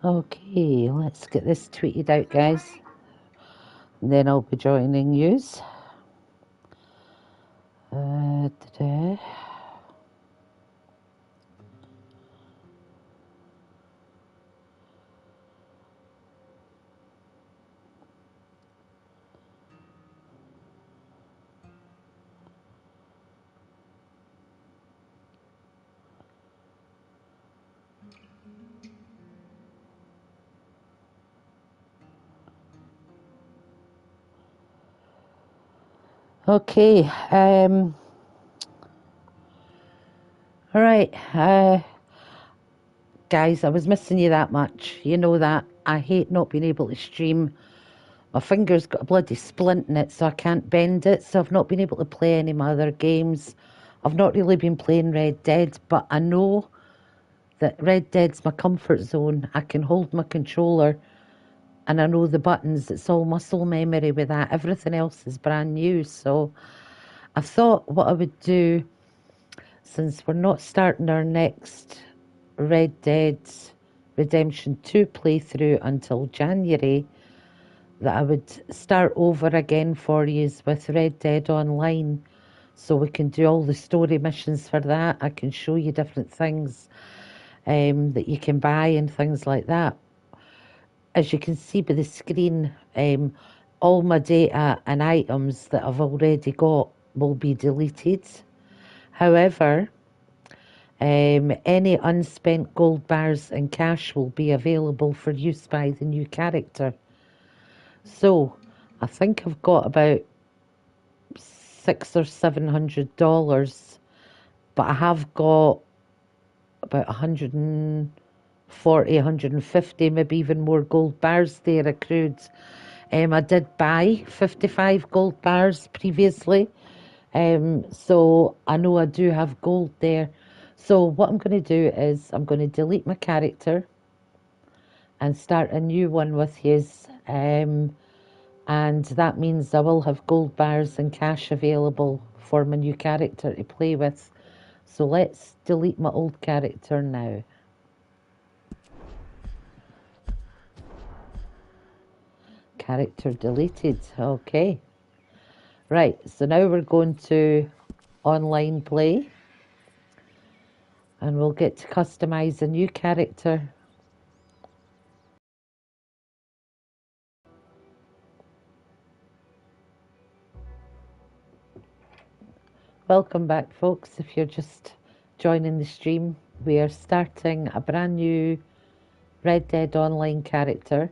Okay, let's get this tweeted out, guys. And then I'll be joining yous. Da-da. Okay, all right, guys, I was missing you that much. You know that. I hate not being able to stream. My finger's got a bloody splint in it, so I can't bend it, so I've not been able to play any of my other games. I've not really been playing Red Dead, but I know that Red Dead's my comfort zone. I can hold my controller and I know the buttons. It's all muscle memory with that. Everything else is brand new. So I thought what I would do, since we're not starting our next Red Dead Redemption 2 playthrough until January, that I would start over again for you with Red Dead Online, so we can do all the story missions for that. I can show you different things that you can buy and things like that. As you can see by the screen, all my data and items that I've already got will be deleted. However, any unspent gold bars and cash will be available for use by the new character. So I think I've got about $600 or $700, but I have got about 140, 150, maybe even more gold bars there accrued. I did buy 55 gold bars previously, so I know I do have gold there. So what I'm going to do is I'm going to delete my character and start a new one with his, and that means I will have gold bars and cash available for my new character to play with. So let's delete my old character now. Character deleted. Okay. Right, so now we're going to online play and we'll get to customize a new character. Welcome back, folks. If you're just joining the stream, we are starting a brand new Red Dead Online character.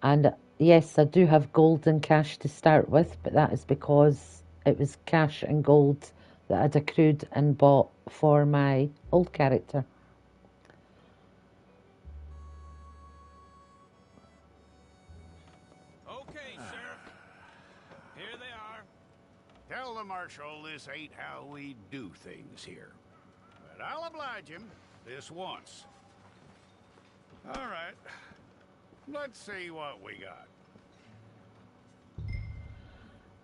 And yes, I do have gold and cash to start with, but that is because it was cash and gold that I'd accrued and bought for my old character. Okay, Sheriff. Here they are. Tell the Marshal this ain't how we do things here. But I'll oblige him this once. All right. Let's see what we got.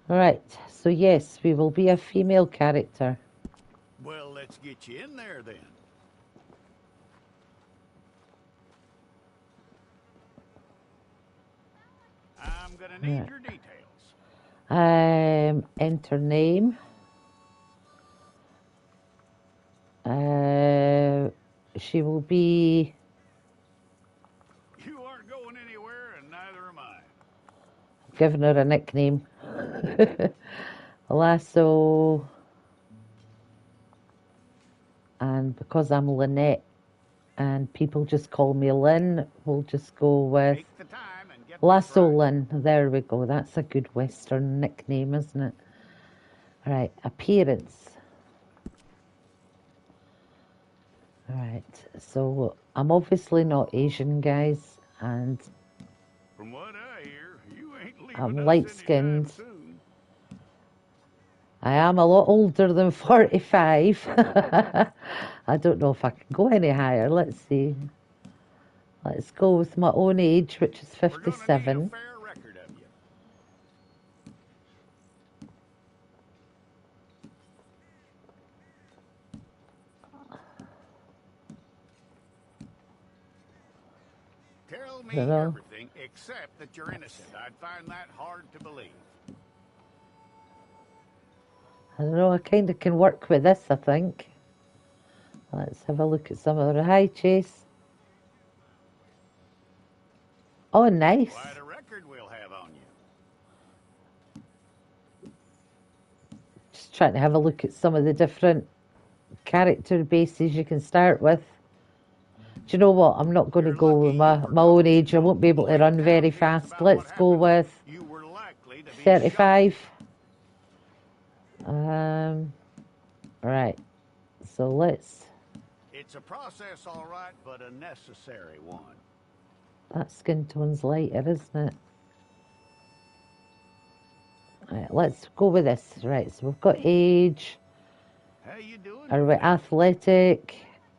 Right, so yes, we will be a female character. Well, let's get you in there then. I'm gonna need your details. Enter name. She will be. You aren't going anywhere, and neither am I. Giving her a nickname. Lasso. And because I'm Lynette and people just call me Lynn, we'll just go with Take the time and get Lasso this right. Lynn. There we go. That's a good Western nickname, isn't it? All right, appearance. All right, so I'm obviously not Asian, guys, and From what I hear, you ain't leaving I'm us light-skinned. anytime soon. I am a lot older than 45. I don't know if I can go any higher. Let's see. Let's go with my own age, which is We're gonna need a 57. fair record of you. Tell I don't me know. everything except that you're innocent. I'd find that hard to believe. I don't know, I kind of can work with this, I think. Let's have a look at some of the high chase. Oh, nice. Quite a record we'll have on you. Just trying to have a look at some of the different character bases you can start with. Do you know what? I'm not going to go with my own age. I won't be able to run very fast. Let's go with 35. Right. So let's... It's a process, all right, but a necessary one. That skin tone's lighter, isn't it? Right, let's go with this. Right, so we've got age. How you doing? Are we athletic,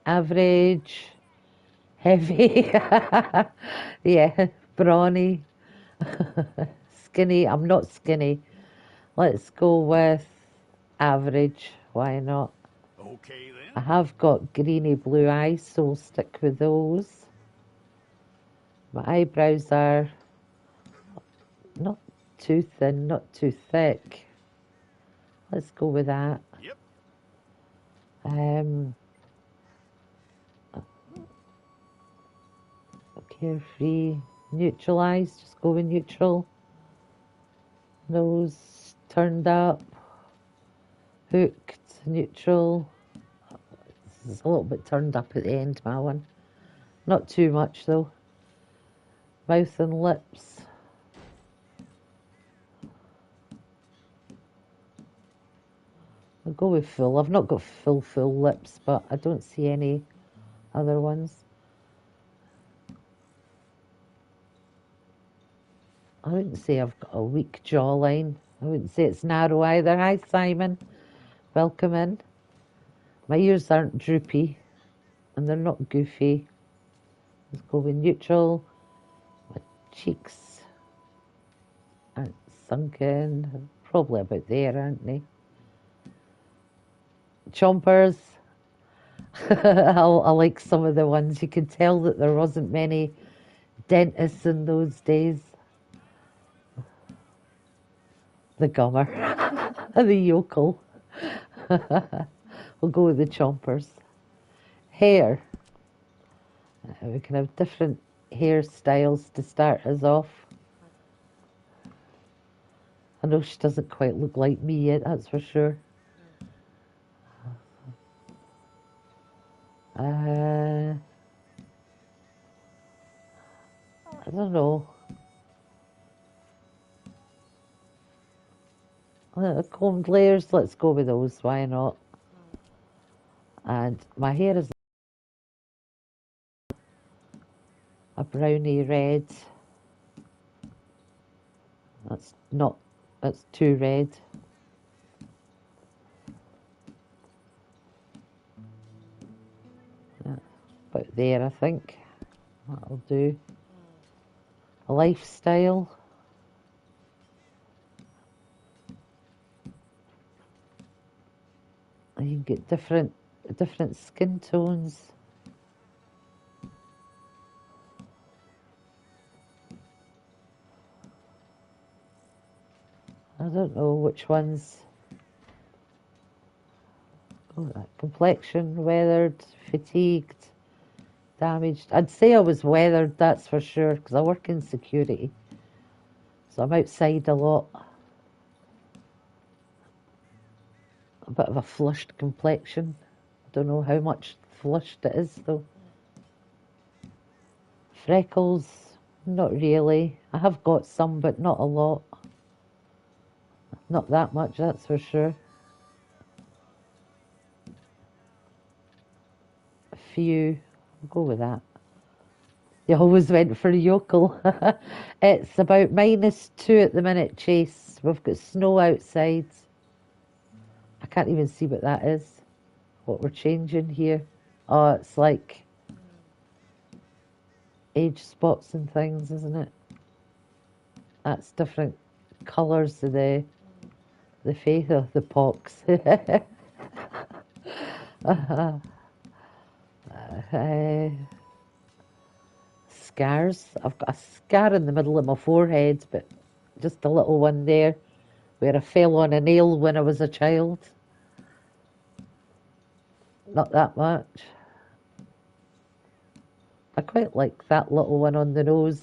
average, heavy? Yeah, brawny, skinny. I'm not skinny. Let's go with average. Why not? Okay I then. have got greeny blue eyes, so we'll stick with those. My eyebrows are not too thin, not too thick. Let's go with that. Yep. Carefree, neutral eyes, just go with neutral. Nose turned up, hooked, neutral. It's a little bit turned up at the end, my one. Not too much though. Mouth and lips. I'll go with full. I've not got full lips, but I don't see any other ones. I wouldn't say I've got a weak jawline. I wouldn't say it's narrow either. Hi, Simon. Welcome in. My ears aren't droopy and they're not goofy. Let's go with neutral. My cheeks aren't sunken. Probably about there, aren't they? Chompers. I like some of the ones. You can tell that there wasn't many dentists in those days. The gummer. The yokel. We'll go with the chompers. Hair. We can have different hairstyles to start us off. I know she doesn't quite look like me yet, that's for sure. I don't know. Combed layers, let's go with those, why not? And my hair is a browny red. That's too red. About there, I think. That'll do. A lifestyle. You can get different skin tones. I don't know which ones. Oh, that complexion, weathered, fatigued, damaged. I'd say I was weathered, that's for sure, because I work in security. So I'm outside a lot. A bit of a flushed complexion. Don't know how much flushed it is though. Freckles, not really. I have got some, but not a lot. Not that much, that's for sure. A few. I'll go with that. You always went for a yokel. It's about -2 at the minute, Chase. We've got snow outside. I can't even see what that is. What we're changing here. Oh, it's like age spots and things, isn't it? That's different colours of the face of the pox. scars. I've got a scar in the middle of my forehead, but just a little one there where I fell on a nail when I was a child. Not that much. I quite like that little one on the nose.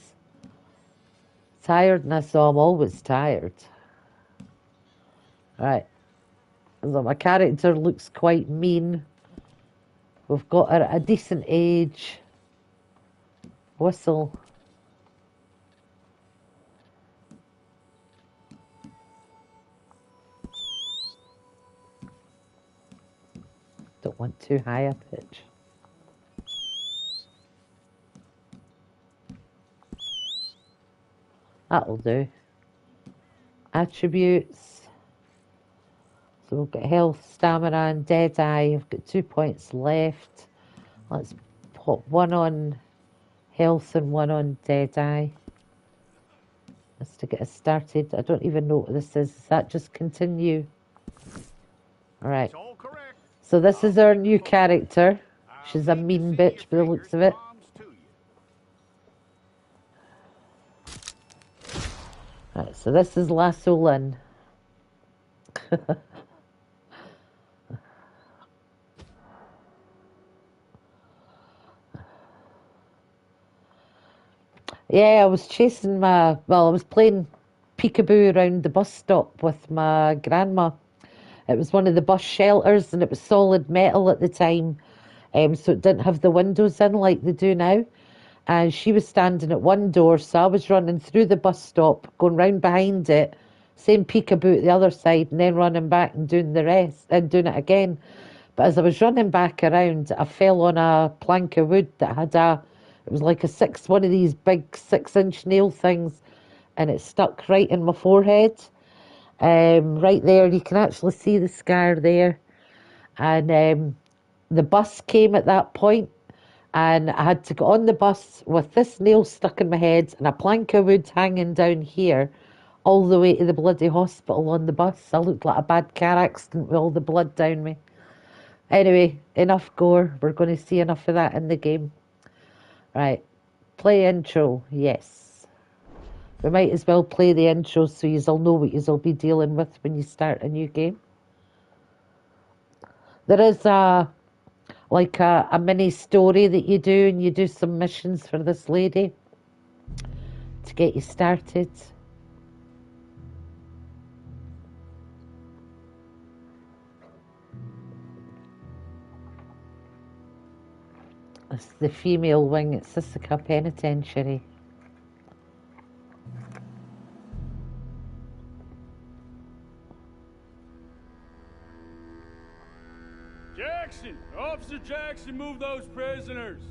Tiredness, so I'm always tired. Right. So my character looks quite mean. We've got her at a decent age. Whistle. Don't want too high a pitch. That'll do. Attributes. So we've got health, stamina, and dead eye. I've got 2 points left. Let's put one on health and one on dead eye. Just to get us started. I don't even know what this is. Does that just continue? Alright. So this is our new character. She's a mean bitch by the looks of it. Right, so this is Lasso Lynn. Yeah, I was I was playing peekaboo around the bus stop with my grandma. It was one of the bus shelters and it was solid metal at the time, so it didn't have the windows in like they do now. And she was standing at one door, so I was running through the bus stop, going round behind it, same peekaboo at the other side, and then running back and doing the rest, and doing it again. But as I was running back around, I fell on a plank of wood that had it was like one of these big 6-inch nail things, and it stuck right in my forehead. Right there, you can actually see the scar there. And the bus came at that point, and I had to get on the bus with this nail stuck in my head and a plank of wood hanging down here, all the way to the bloody hospital on the bus. I looked like a bad car accident with all the blood down me. Anyway, enough gore. We're going to see enough of that in the game. Right, play intro, yes. We might as well play the intro so you'll know what you'll be dealing with when you start a new game. There is a mini story that you do, and you do some missions for this lady to get you started. It's the female wing at Sisika Penitentiary. Jackson! Officer Jackson, move those prisoners!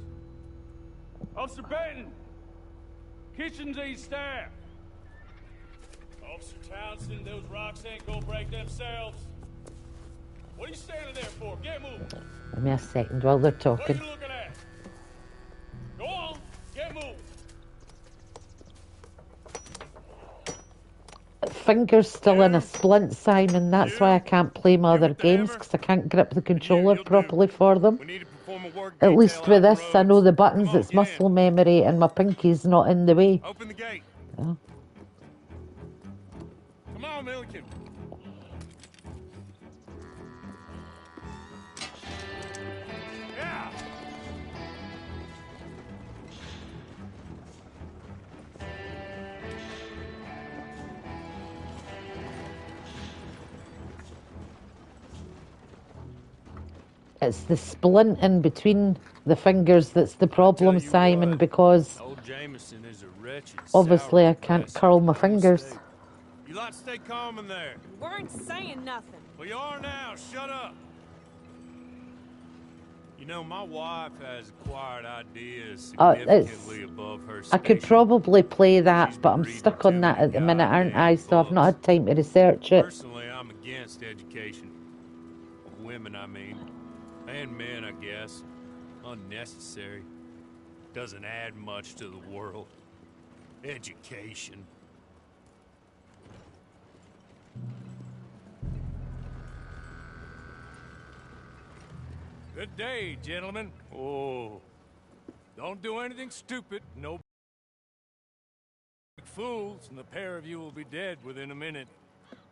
Officer Benton! Kitchens aid staff! Officer Townsend, those rocks ain't gonna break themselves. What are you standing there for? Get moving! Give me a second while they're talking. What are you looking at? Go on! Get moving! Finger's still in a splint, Simon. That's why I can't play my other games, because I can't grip the controller properly for them. At least with this, I know the buttons, it's muscle memory, and my pinky's not in the way. Open the gate. Oh. Come on, Milliken. Yeah. It's the splint in between the fingers that's the problem, Simon, because obviously I can't curl my fingers. You lot stay calm in there. We weren't saying nothing. Well, you are now. Shut up. You know, my wife has acquired ideas significantly above her station. I could probably play that, but I'm stuck on that at the minute, aren't I? So I've not had time to research it. Personally, I'm against education. Of women, I mean. And men, I guess. Unnecessary. Doesn't add much to the world. Education. Good day, gentlemen. Oh, don't do anything stupid. No fools, and the pair of you will be dead within a minute.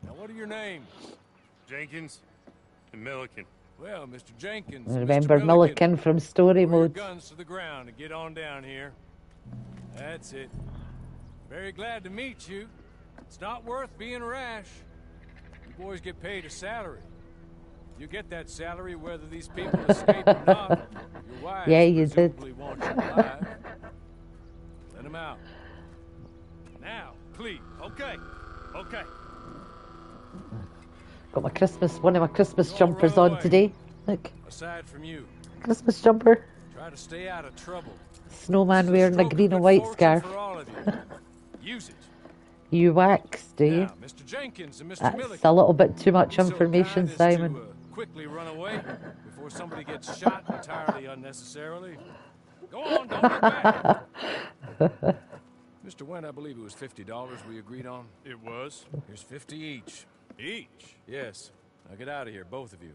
Now, what are your names? Jenkins and Milliken. Well, Mr. Jenkins, Remember Mr. Milliken from story Throw your mode. guns to the ground and get on down here. That's it. Very glad to meet you. It's not worth being rash. You boys get paid a salary. You get that salary whether these people escape or not. Your wives Yeah, you did. presumably want you alive. Let them out. Now, Cleve. Okay. Got one of my Christmas You'll jumpers run on away. today. Look, Aside from you, Christmas jumper. try to stay out of trouble. Snowman wearing a Stroke of green and good white fortune scarf. for all of you. Use it. You wax, do you? Now, Mr. Jenkins and Mr. That's Milliken. a little bit too much Be so information, kind as Simon. To, quickly run away before somebody gets shot entirely unnecessarily. Go on, don't look back. Mr. Went, I believe it was $50 we agreed on. It was. Here's 50 each. Each. Yes. Now get out of here, both of you.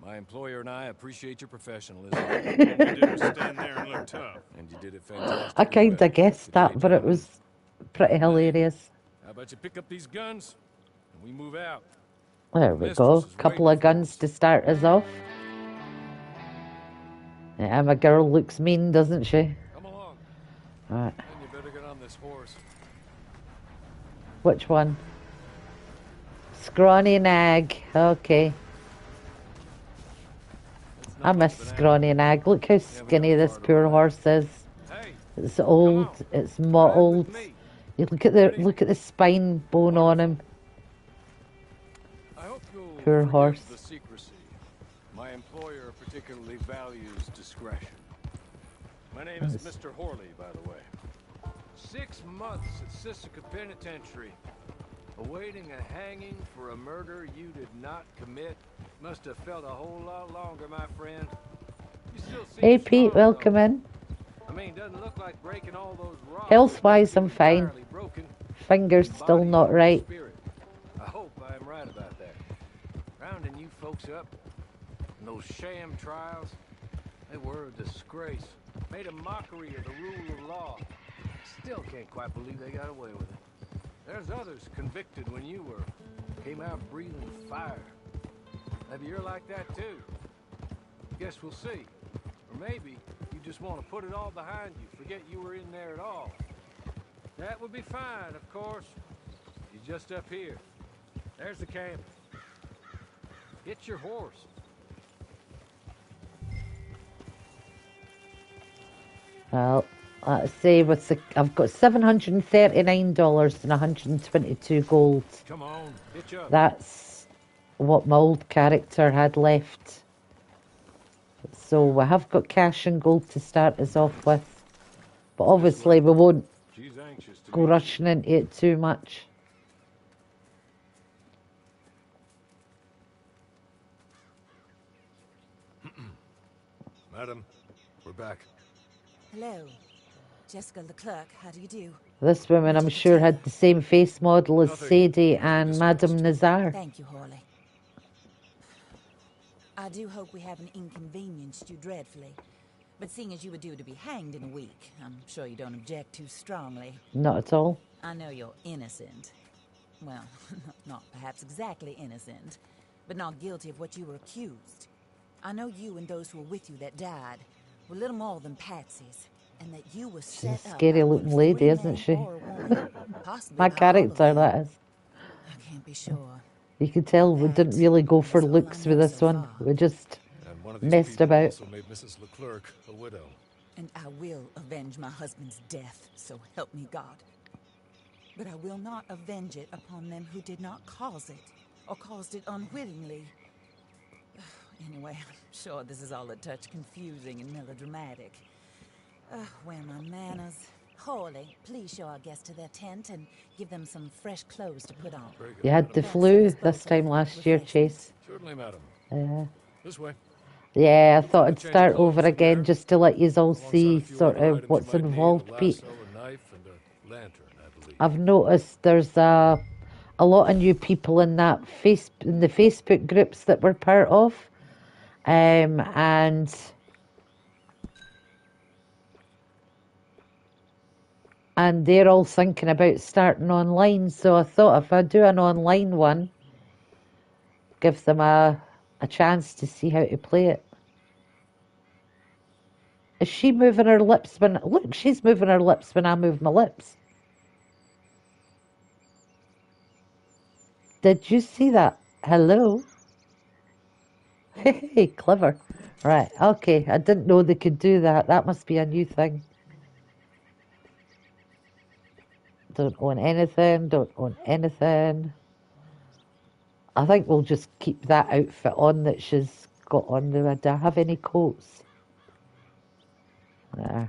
My employer and I appreciate your professionalism. You didn't stand there and look tough. And you did it fantastic. I kind of guessed that, but it was pretty hilarious. How about you pick up these guns and we move out? There we go. Couple of guns to start us off. Yeah, my girl looks mean, doesn't she? Come along. Right. Then you better get on this horse. Which one? Scrawny Nag. Okay. It's I not miss much of an Scrawny Nag. Look how skinny this poor horse is. Hey, It's old. It's mottled. ride with me. You look at the spine bone on him. I hope you'll Poor forgive horse. the secrecy. My employer particularly values discretion. My name is Mr. Horley, by the way. 6 months at Sisika Penitentiary, awaiting a hanging for a murder you did not commit. Must have felt a whole lot longer, my friend. You still seem Hey Pete, strong, welcome though. in. I mean, doesn't look like breaking all those rocks. Health-wise, I'm fine. Entirely broken. Fingers still Body not or right. spirit. I hope I am right about that. Rounding you folks up, and those sham trials, they were a disgrace. Made a mockery of the rule of law. Still can't quite believe they got away with it. There's others convicted when you were. Came out breathing fire. Maybe you're like that too. Guess we'll see. Or maybe you just want to put it all behind you, forget you were in there at all. That would be fine, of course. You're just up here. There's the camp. Get your horse. Well, let's see. I've got $739 and 122 gold. Come on, hitch up. That's what my old character had left. So I have got cash and gold to start us off with. But obviously we won't She's anxious to go meet rushing into it too much. Madam, we're back. Hello. Jessica Leclerc, how do you do? This woman, I'm sure, had the same face model as Sadie and Madame Nazar. Thank you, Horley. I do hope we haven't inconvenienced you dreadfully. But seeing as you were due to be hanged in a week, I'm sure you don't object too strongly. Not at all. I know you're innocent. Well, not perhaps exactly innocent, but not guilty of what you were accused. I know you and those who were with you that died were little more than patsies, and that you were set She's a up scary by looking one lady, free isn't man she? or a woman, possibly My by all of character, them. that is. I can't be sure. You can tell we didn't really go for looks with this one. We just And one of these messed people about. also made Mrs. Leclerc a widow. And I will avenge my husband's death, so help me God. But I will not avenge it upon them who did not cause it, or caused it unwittingly. Anyway, I'm sure this is all a touch confusing and melodramatic. Where are my manners? Horley, please show our guests to their tent and give them some fresh clothes to put on. Very good, You had madam. the flu this time last year, Chase. Certainly, madam. This way. Yeah, I thought I'd start over again just to let you all see sort of what's involved, Pete. A knife and a lantern, I believe. I've noticed there's a lot of new people in the Facebook groups that we're part of, and and they're all thinking about starting online. So I thought if I do an online one, give them a chance to see how to play it. Is she moving her lips when... Look, she's moving her lips when I move my lips. Did you see that? Hello? Hey, clever. Right, okay. I didn't know they could do that. That must be a new thing. Don't own anything, don't own anything. I think we'll just keep that outfit on that she's got on there. Do I have any coats? Nah.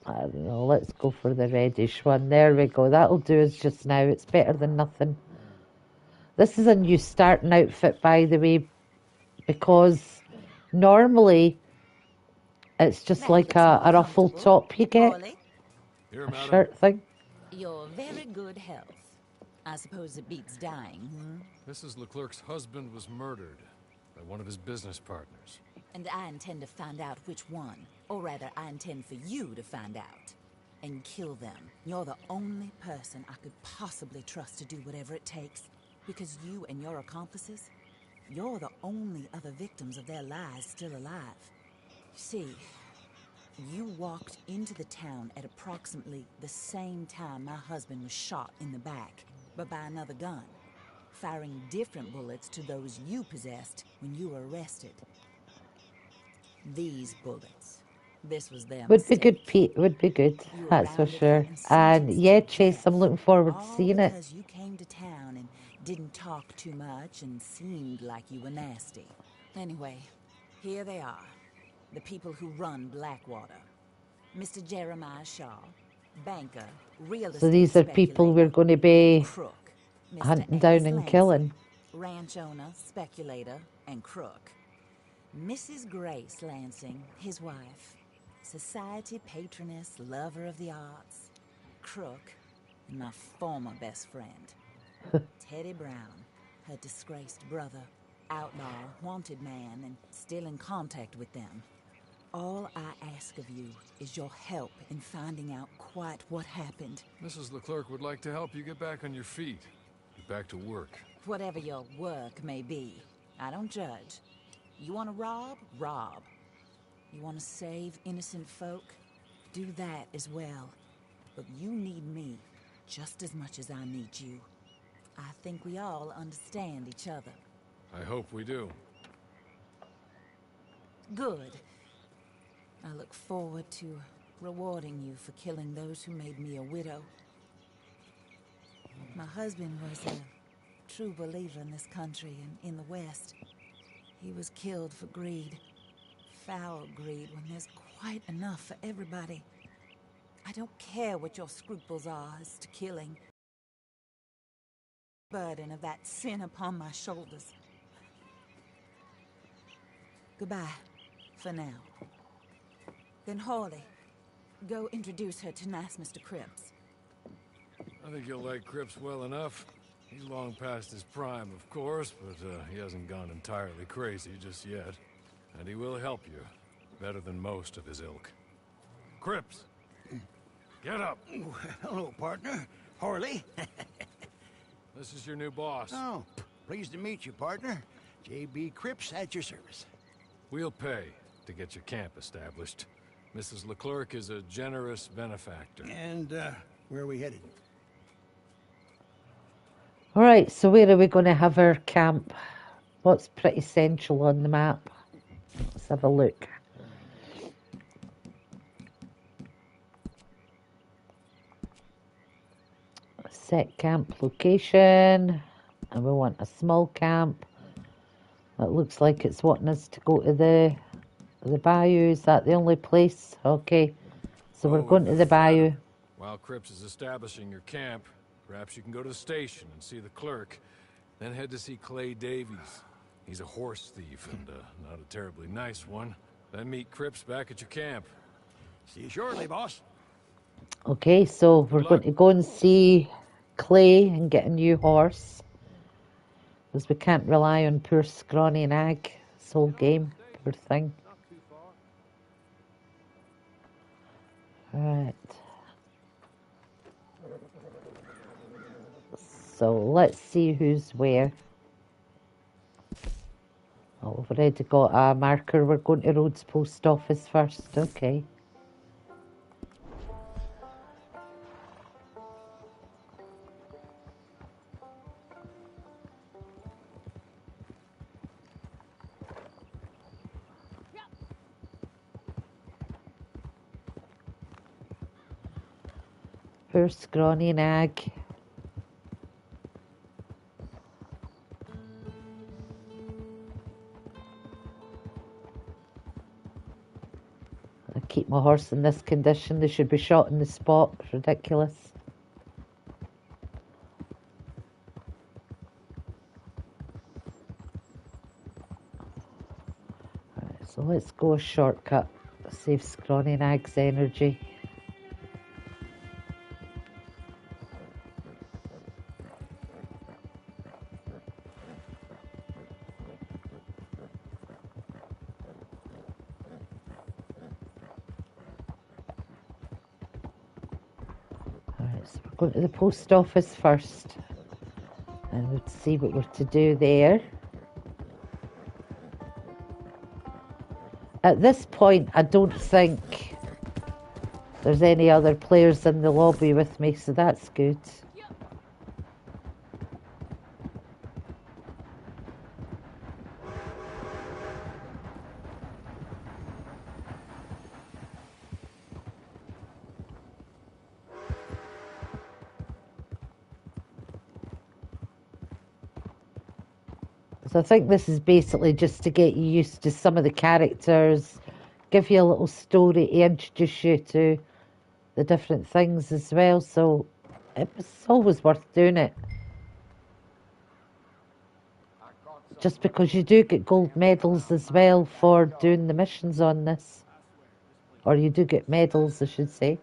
I don't know. Let's go for the reddish one. There we go. That'll do us just now. It's better than nothing. This is a new starting outfit, by the way, because normally it's just That like looks more a ruffled comfortable. top you get, Orly, Here, a madam. shirt thing. you're very good health. I suppose it beats dying, hmm? Mrs. Leclerc's husband was murdered by one of his business partners. And I intend to find out which one. Or rather, I intend for you to find out. And kill them. You're the only person I could possibly trust to do whatever it takes. Because you and your accomplices, you're the only other victims of their lies still alive. See, you walked into the town at approximately the same time my husband was shot in the back, but by another gun, firing different bullets to those you possessed when you were arrested. These bullets, this was their Would be mistake. good, Pete. Would be good. You were That's for rounded sure. up and And sentenced yeah, to Chase, death, I'm looking forward to all seeing it. because you came to town and didn't talk too much and seemed like you were nasty. Anyway, here they are. The people who run Blackwater. Mr. Jeremiah Shaw, banker, real estate So these are people we're speculator, going to be crook. Mr. hunting down Ellis and Lansing, killing. ranch owner, speculator, and crook. Mrs. Grace Lansing, his wife, society patroness, lover of the arts, crook, and my former best friend. Teddy Brown, her disgraced brother, outlaw, wanted man, and still in contact with them. All I ask of you is your help in finding out quite what happened. Mrs. Leclerc would like to help you get back on your feet. Get back to work. Whatever your work may be, I don't judge. You want to rob? Rob. You want to save innocent folk? Do that as well. But you need me just as much as I need you. I think we all understand each other. I hope we do. Good. I look forward to rewarding you for killing those who made me a widow. My husband was a true believer in this country and in the West. He was killed for greed. Foul greed when there's quite enough for everybody. I don't care what your scruples are as to killing. Burden of that sin upon my shoulders. Goodbye, for now. Then Hawley, go introduce her to nice Mr. Cripps. I think you'll like Cripps well enough. He's long past his prime, of course, but he hasn't gone entirely crazy just yet. And he will help you, better than most of his ilk. Cripps! Get up! Hello, partner. Harley. This is your new boss. Oh, pleased to meet you, partner. J.B. Cripps at your service. We'll pay to get your camp established. Mrs. Leclerc is a generous benefactor. And, where are we headed? All right, so where are we going to have our camp? What's pretty central on the map? Let's have a look. Set camp location, and we want a small camp. It looks like it's wanting us to go to the bayou. Is that the only place? Okay, so we're going to the bayou. While Cripps is establishing your camp, perhaps you can go to the station and see the clerk, then head to see Clay Davies. He's a horse thief and not a terribly nice one. Then meet Cripps back at your camp. See you shortly, boss. Okay, so we're going to go and see Clay and get a new horse, because we can't rely on poor scrawny nag this whole game. Poor thing. Right. So let's see who's where. Oh, we've already got a marker. We're going to Rhodes Post Office first. Okay. Poor scrawny nag. I keep my horse in this condition. They should be shot in the spot. It's ridiculous. Right, so let's go a shortcut. Save scrawny nag's energy. So we're going to the post office first and we'll see what we're to do there. At this point, I don't think there's any other players in the lobby with me, so that's good. So I think this is basically just to get you used to some of the characters, give you a little story to introduce you to the different things as well. So it's always worth doing it. Just because you do get gold medals as well for doing the missions on this. Or you do get medals, I should say.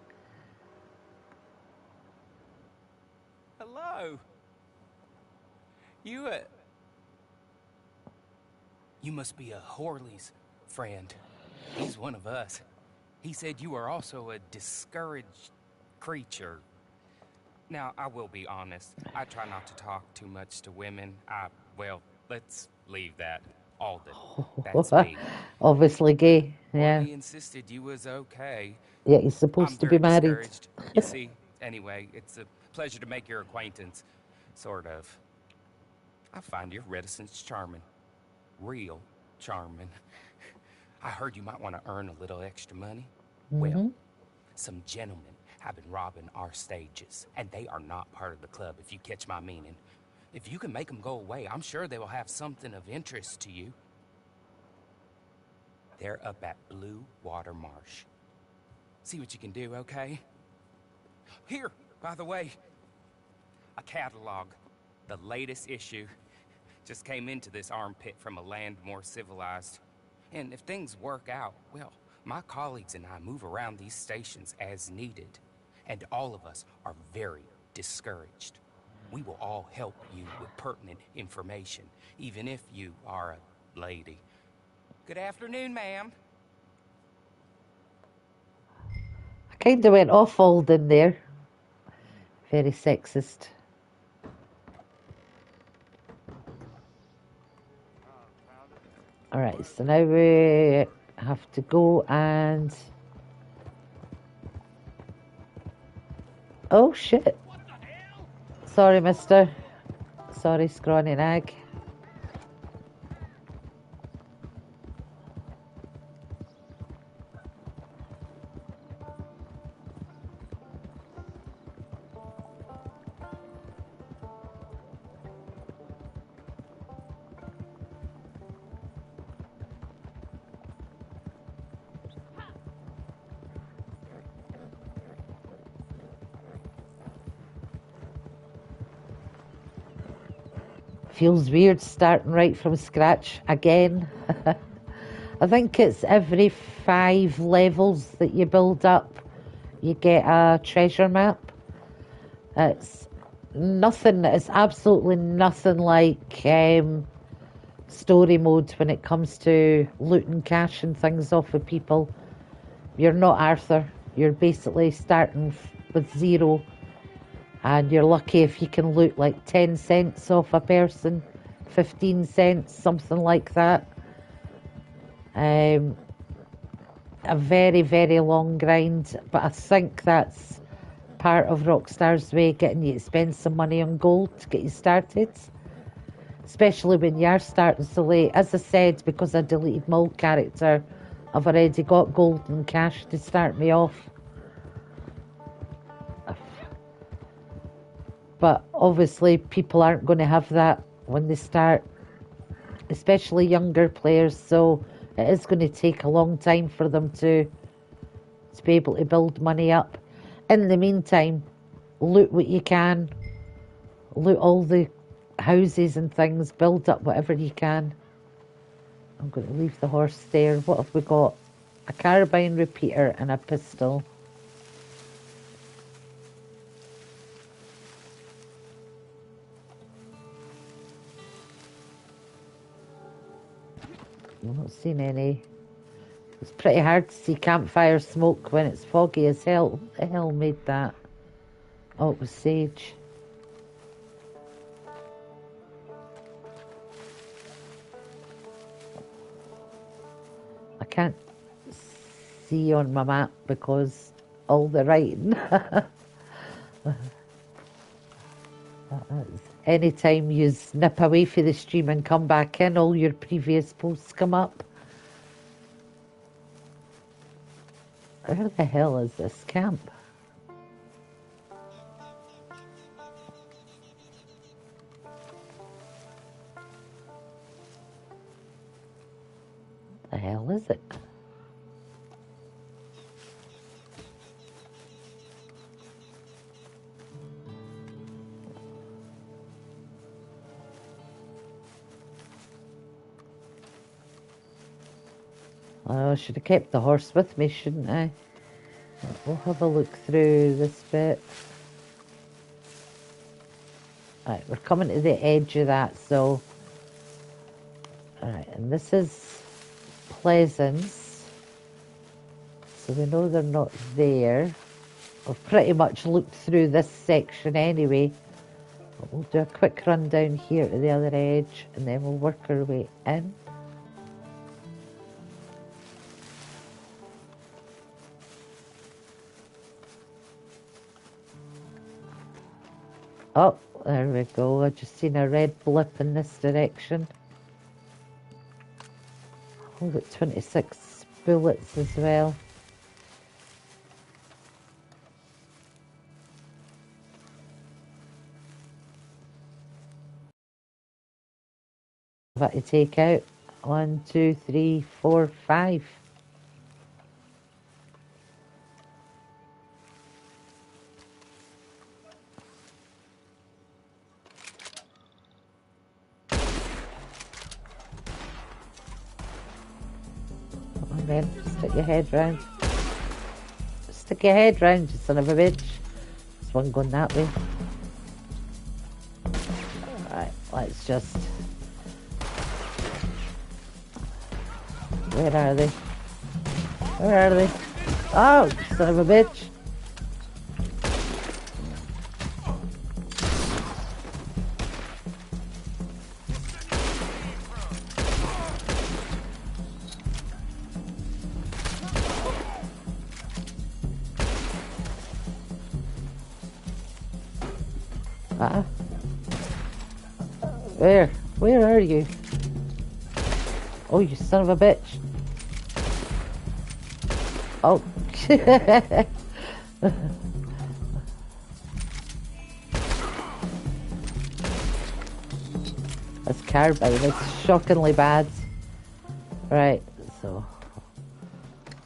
Hello. You must be a Horley's friend. He's one of us. He said you are also a discouraged creature. Now, I will be honest. I try not to talk too much to women. Well, let's leave that. Alden. That's me. Obviously gay, yeah. Horley insisted you was okay. Yeah, he's supposed to be married. You see, anyway, it's a pleasure to make your acquaintance. Sort of. I find your reticence charming. Real charming. I heard you might want to earn a little extra money. Well, some gentlemen have been robbing our stages, and they are not part of the club, if you catch my meaning. If you can make them go away, I'm sure they will have something of interest to you. They're up at Blue Water Marsh. See what you can do, okay? Here, by the way, a catalog. The latest issue. Just came into this armpit from a land more civilized. And if things work out, well, my colleagues and I move around these stations as needed. And all of us are very discouraged. We will all help you with pertinent information, even if you are a lady. Good afternoon, ma'am. I kind of went off Alden there. Very sexist. Alright, so now we have to go and... Oh, shit. Sorry, mister. Sorry, scrawny nag. Feels weird starting right from scratch again. I think it's every 5 levels that you build up, you get a treasure map. It's nothing, it's absolutely nothing like story mode when it comes to looting cash and things off of people. You're not Arthur. you're basically starting with 0, and you're lucky if you can loot like 10 cents off a person, 15 cents, something like that. A very, very long grind, but I think that's part of Rockstar's way, getting you to spend some money on gold to get you started, especially when you are starting so late. As I said, because I deleted my old character, I've already got gold and cash to start me off. But obviously people aren't going to have that when they start, especially younger players, so it is going to take a long time for them to be able to build money up. In the meantime, loot what you can, loot all the houses and things, build up whatever you can. I'm going to leave the horse there. What have we got? A carbine repeater and a pistol. I'm not seeing any. It's pretty hard to see campfire smoke when it's foggy as hell. What the hell made that? Oh, it was sage. I can't see on my map because all the writing. Anytime you nip away for the stream and come back in, all your previous posts come up. Where the hell is this camp? The hell is it? Oh, I should have kept the horse with me, shouldn't I? We'll have a look through this bit. Right, we're coming to the edge of that, so... Alright, and this is Pleasance. So we know they're not there. We've pretty much looked through this section anyway. But we'll do a quick run down here to the other edge, and then we'll work our way in. Oh, there we go. I just seen a red blip in this direction. I've got 26 bullets as well. I've got to take out 1, 2, 3, 4, 5. Come on then, stick your head round. Stick your head round, you son of a bitch. There's one going that way. Alright, let's just... Where are they? Where are they? Oh, son of a bitch. Where? Where are you? Oh, you son of a bitch. Oh. This carbine is shockingly bad. Right, so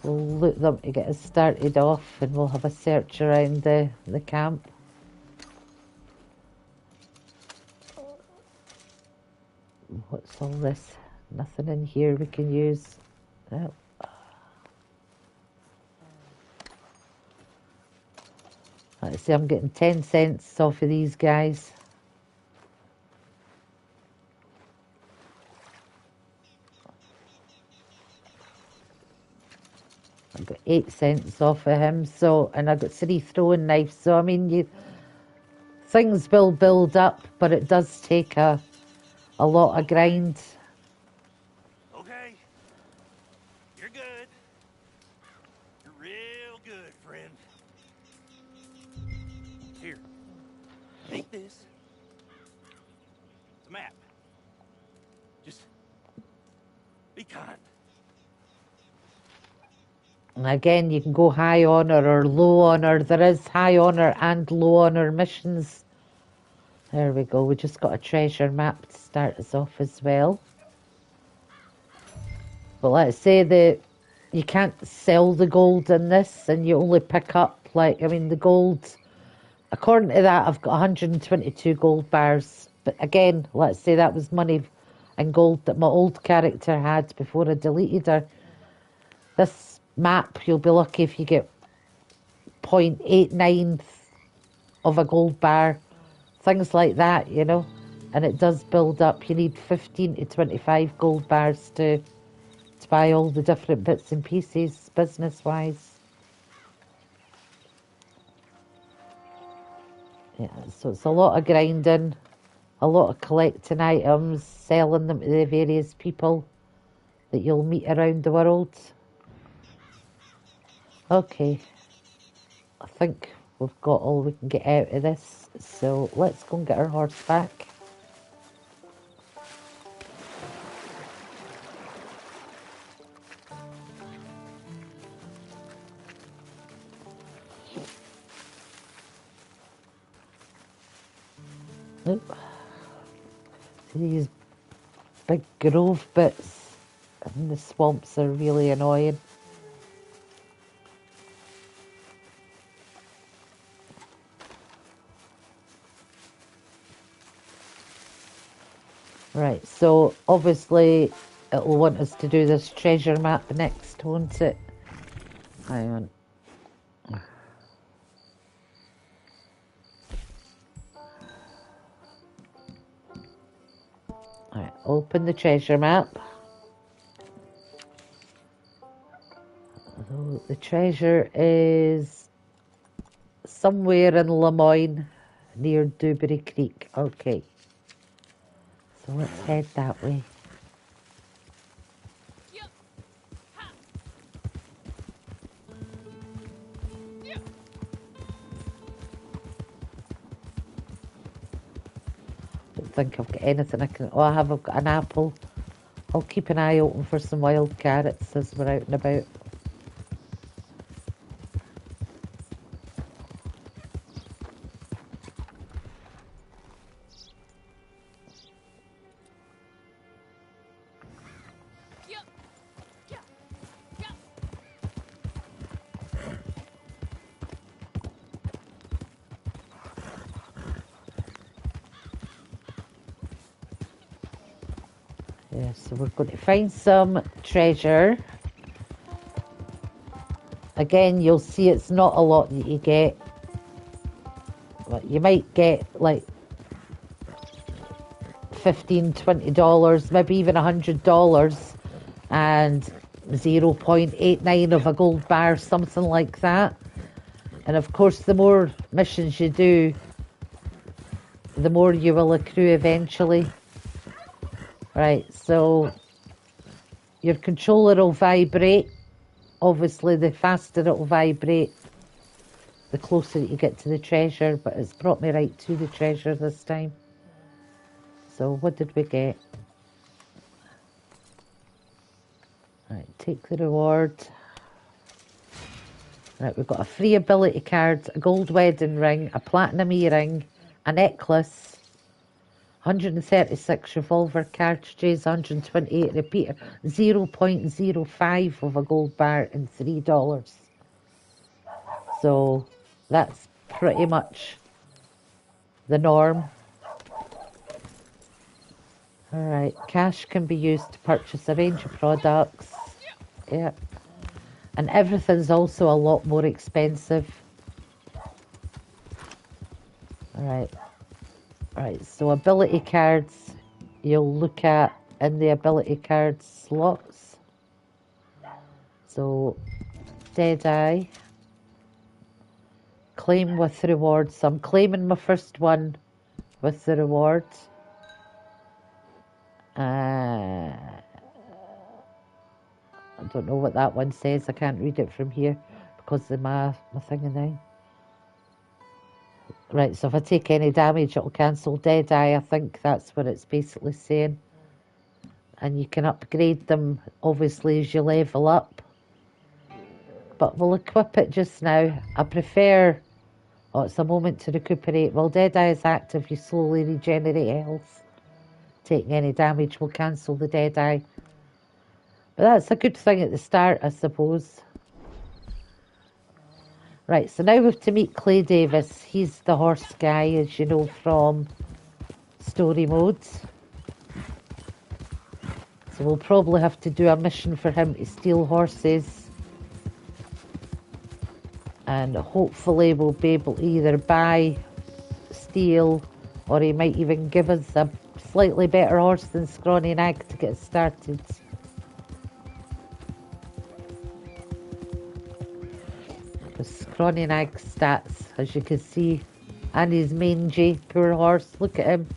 we'll loot them to get us started off, and we'll have a search around the camp. What's all this? Nothing in here we can use. No. Let's see, I'm getting 10 cents off of these guys. got 8 cents off of him, so, and I got 3 throwing knives, so I mean, things will build up, but it does take a lot of grind. Okay. You're good. You're real good, friend. Here. Take this. It's a map. Just be kind. And again, you can go high honor or low honor. There is high honor and low honor missions. There we go. We just got a treasure map to start us off as well. But let's say that you can't sell the gold in this, and you only pick up, like, I mean, the gold, according to that, I've got 122 gold bars. But again, let's say that was money and gold that my old character had before I deleted her. This map, you'll be lucky if you get 0.89 of a gold bar, things like that, you know. And it does build up. You need 15 to 25 gold bars to buy all the different bits and pieces, business-wise. Yeah, so it's a lot of grinding, a lot of collecting items, selling them to the various people that you'll meet around the world. Okay, I think we've got all we can get out of this, so let's go and get our horse back. Nope. These big grove bits in the swamps are really annoying. Right, so obviously it'll want us to do this treasure map next, won't it? Hang on. Alright, open the treasure map. So the treasure is somewhere in Lemoyne near Dewberry Creek. Okay. So let's head that way. Don't think I've got anything I can... Oh, I've got an apple. I'll keep an eye open for some wild carrots as we're out and about. Yeah, so we're going to find some treasure. Again, you'll see it's not a lot that you get. But you might get like $15, $20, maybe even $100, and 0.89 of a gold bar, something like that. And of course, the more missions you do, the more you will accrue eventually. Right, so your controller will vibrate. Obviously, the faster it will vibrate, the closer you get to the treasure, but it's brought me right to the treasure this time. So what did we get? Right, take the reward. Right, we've got a free ability card, a gold wedding ring, a platinum earring, a necklace, 136 revolver cartridges, 128 repeater, 0.05 of a gold bar, and $3. So that's pretty much the norm. Alright, cash can be used to purchase a range of products. Yeah. And everything's also a lot more expensive. Alright. Right, so ability cards, you'll look at in the ability card slots. So Deadeye. Claim with rewards. So I'm claiming my first one with the rewards. I don't know what that one says. I can't read it from here because of my thing now. Right, so if I take any damage, it'll cancel Deadeye. I think that's what it's basically saying. And you can upgrade them, obviously, as you level up. But we'll equip it just now. I prefer... Oh, it's a moment to recuperate. While Deadeye is active, you slowly regenerate health. Taking any damage will cancel the Deadeye. But that's a good thing at the start, I suppose. Right, so now we have to meet Clay Davis. He's the horse guy, as you know, from story modes. So we'll probably have to do a mission for him to steal horses. And hopefully we'll be able to either buy, steal, or he might even give us a slightly better horse than Scrawny Nag to get started. The Scrawny Nag stats, as you can see, and he's mangy, poor horse, look at him.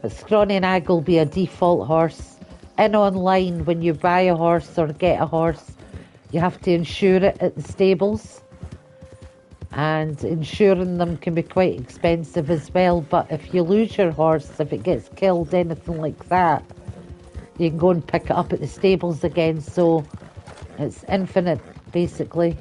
But Scrawny Nag will be a default horse. In online, when you buy a horse or get a horse, you have to insure it at the stables. And insuring them can be quite expensive as well. But if you lose your horse, if it gets killed, anything like that, you can go and pick it up at the stables again. So it's infinite, basically.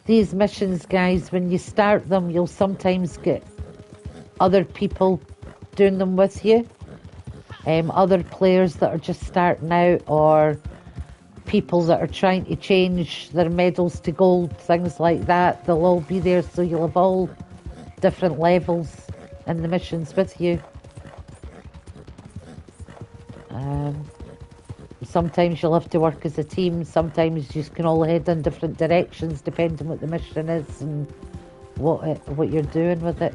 These missions, guys, when you start them, you'll sometimes get other people doing them with you. Other players that are just starting out, or people that are trying to change their medals to gold, things like that. They'll all be there, so you'll have all different levels in the missions with you. Sometimes you'll have to work as a team. Sometimes you can all head in different directions depending what the mission is and what you're doing with it.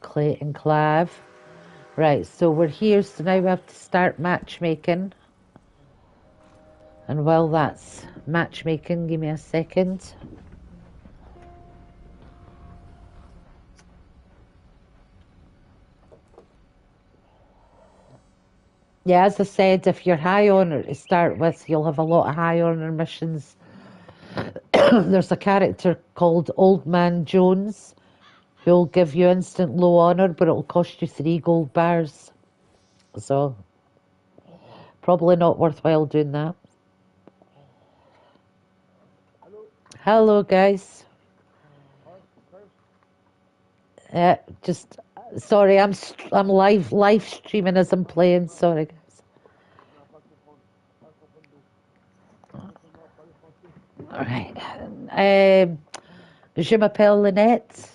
Clayton Clav. Right, so we're here, so now we have to start matchmaking. And while that's matchmaking, give me a second. Yeah, as I said, if you're high honor to start with, you'll have a lot of high honor missions. There's a character called Old Man Jones who'll give you instant low honor, but it'll cost you 3 gold bars. So, probably not worthwhile doing that. Hello, guys. Just sorry, I'm live streaming as I'm playing. Sorry, guys. All right. Je m'appelle Lynette.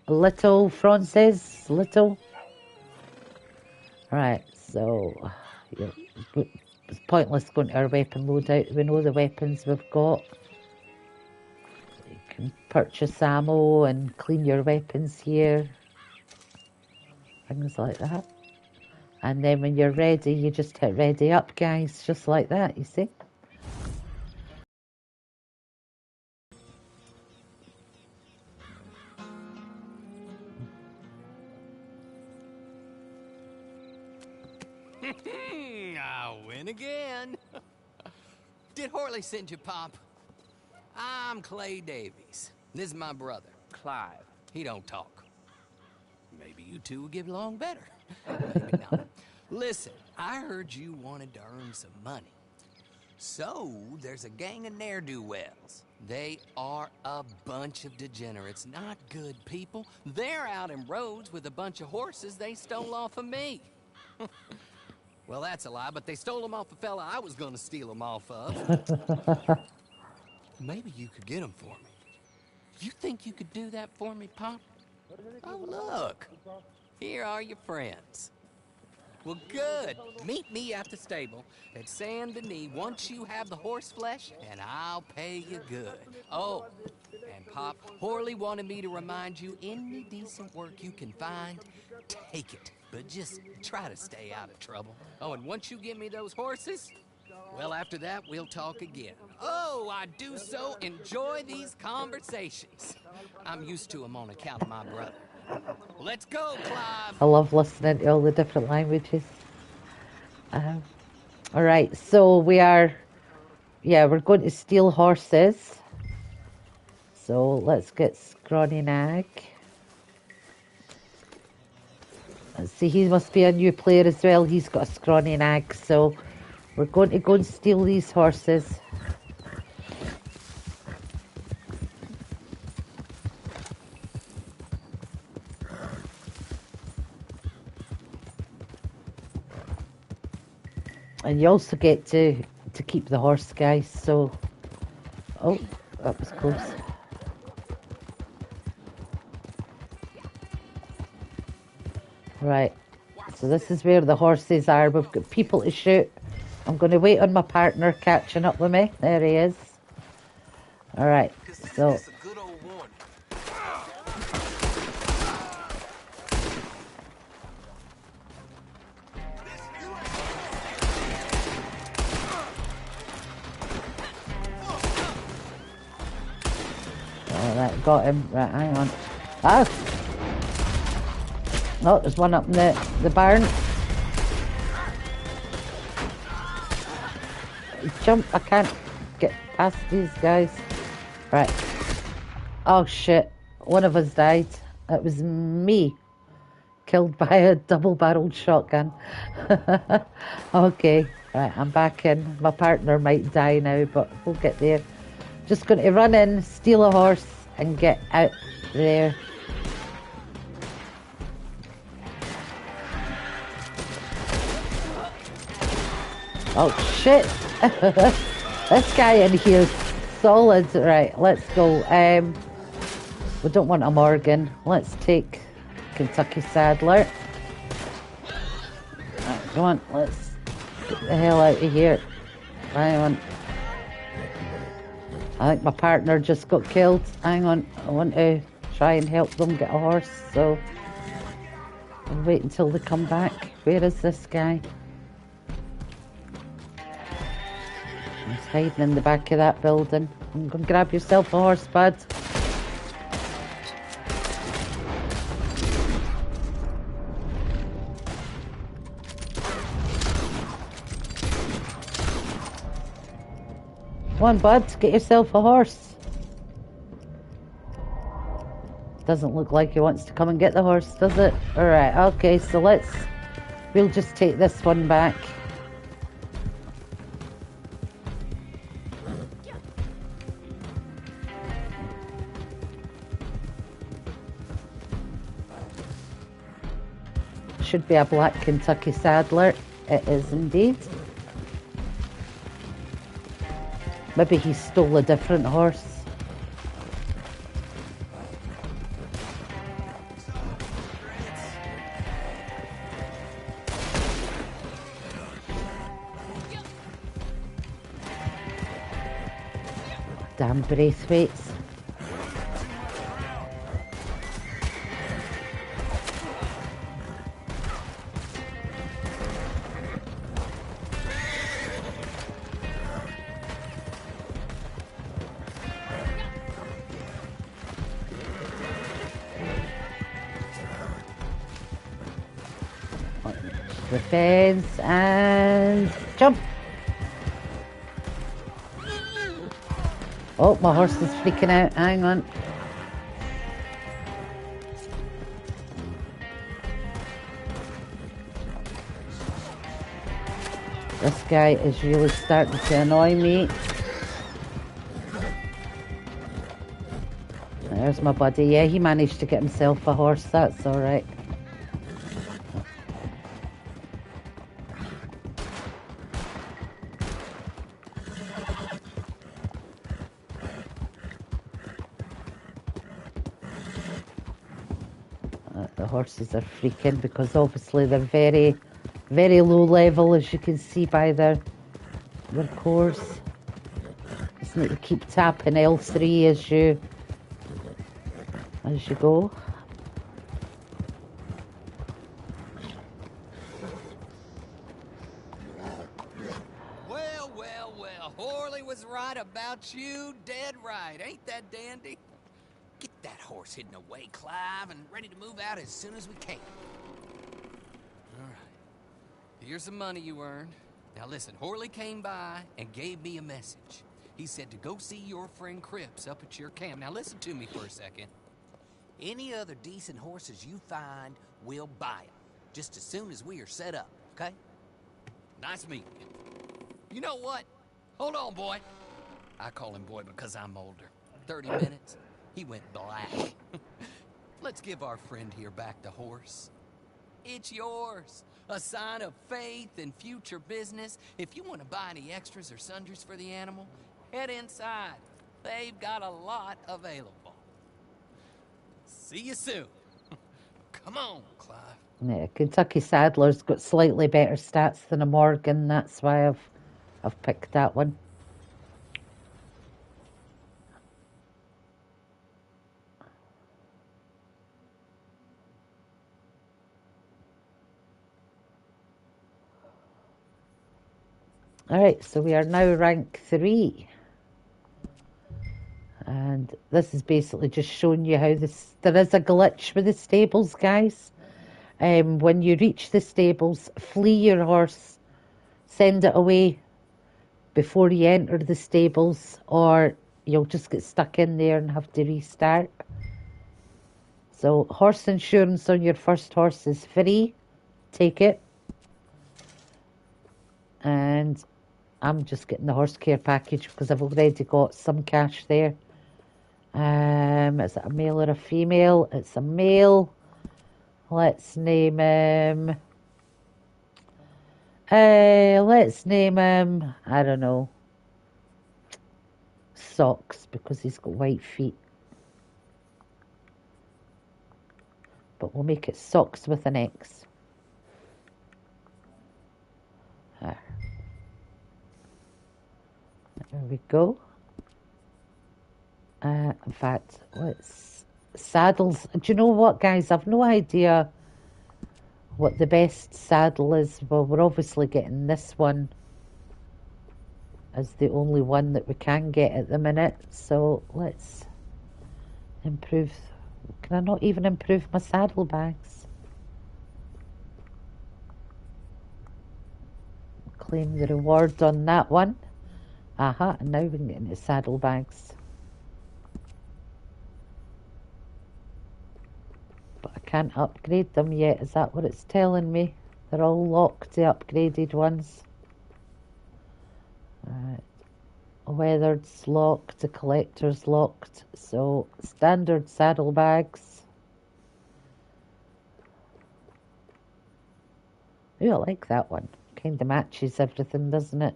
Little Frances. Little. Right. So it's pointless going to our weapon loadout. We know the weapons we've got. You can purchase ammo and clean your weapons here. Things like that. And then when you're ready, you just hit ready up, guys. Just like that, you see. I'll win again. Did Horley send you, Pop? I'm Clay Davies. This is my brother, Clive. He don't talk. Maybe you two will get along better. Maybe not. Listen, I heard you wanted to earn some money. So, there's a gang of ne'er-do-wells. They are a bunch of degenerates, not good people. They're out in roads with a bunch of horses they stole off of me. Well, that's a lie, but they stole them off a fella I was gonna steal them off of. Maybe you could get them for me. You think you could do that for me, Pop? Oh, look. Here are your friends. Well, good. Meet me at the stable at Saint Denis once you have the horse flesh, and I'll pay you good. Oh, and Pop, Horley wanted me to remind you, any decent work you can find, take it. But just try to stay out of trouble. Oh, and once you give me those horses, well, after that, we'll talk again. Oh, I do so enjoy these conversations. I'm used to them on account of my brother. Let's go, Clive. I love listening to all the different languages. All right, so we're going to steal horses. So let's get Scrawny Nag. Let's see, he must be a new player as well. He's got a Scrawny Nag, so we're going to go and steal these horses. And you also get to keep the horse, guys, so... Oh, that was close. Right, so this is where the horses are. We've got people to shoot. I'm going to wait on my partner catching up with me. There he is. Alright, so... Alright, got him. Right, hang on. Ah! No, there's one up in the barn. Jump, I can't get past these guys. Right. Oh shit, one of us died. It was me. Killed by a double-barreled shotgun. Okay, right, I'm back in. My partner might die now, but we'll get there. Just going to run in, steal a horse, and get out there. Oh shit! This guy in here's solid. Right, let's go. We don't want a Morgan. Let's take Kentucky Saddler. Right, come on, let's get the hell out of here. Hang on. I think my partner just got killed. Hang on, I want to try and help them get a horse, so I'll wait until they come back. Where is this guy? He's hiding in the back of that building. I'm going to grab yourself a horse, bud. Come on, bud, get yourself a horse. Doesn't look like he wants to come and get the horse, does it? Alright, okay, so we'll just take this one back. Should be a black Kentucky Saddler. It is indeed. Maybe he stole a different horse. Damn Braithwaites. The fence and jump. Oh, my horse is freaking out. Hang on. This guy is really starting to annoy me. There's my buddy. Yeah, he managed to get himself a horse. That's all right. The horses are freaking because obviously they're very, very low level, as you can see by their cores. Just need to keep tapping L3 as you go. Well, well, well. Horley was right about you, dead right. Ain't that dandy? Get that horse hidden away, Clive, and ready to move out as soon as we can. All right. Here's the money you earned. Now listen, Horley came by and gave me a message. He said to go see your friend Cripps up at your camp. Now listen to me for a second. Any other decent horses you find, we'll buy them. Just as soon as we are set up, okay? Nice meeting you. You know what? Hold on, boy. I call him boy because I'm older. 30 minutes, he went black. Let's give our friend here back the horse. It's yours. A sign of faith and future business. If you want to buy any extras or sundries for the animal, head inside. They've got a lot available. See you soon. Come on, Clive. Yeah, Kentucky Saddler's got slightly better stats than a Morgan. That's why I've picked that one. All right, so we are now rank 3. And this is basically just showing you how there is a glitch with the stables, guys. When you reach the stables, flee your horse, send it away before you enter the stables, or you'll just get stuck in there and have to restart. So horse insurance on your first horse is free. Take it. And I'm just getting the horse care package because I've already got some cash there. Is it a male or a female? It's a male. Let's name him. I don't know, Socks, because he's got white feet. But we'll make it Socks with an X. There we go. In fact, let's saddles. Do you know what, guys? I've no idea what the best saddle is. Well, we're obviously getting this one as the only one that we can get at the minute. So let's improve. Can I not even improve my saddlebags? Claim the reward on that one. Aha, and now we can get into saddlebags. But I can't upgrade them yet. Is that what it's telling me? They're all locked, the upgraded ones. Alright. Weathered's locked, the collector's locked. So, standard saddlebags. Ooh, I like that one. Kind of matches everything, doesn't it?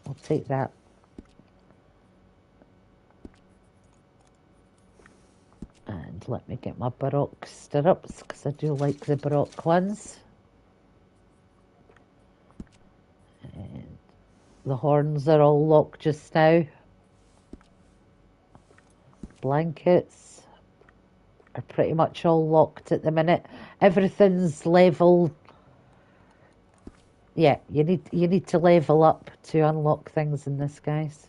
I'll take that. And let me get my Baroque stirrups, because I do like the Baroque ones. And the horns are all locked just now. Blankets are pretty much all locked at the minute. Everything's level. Yeah, you need to level up to unlock things in this, guys.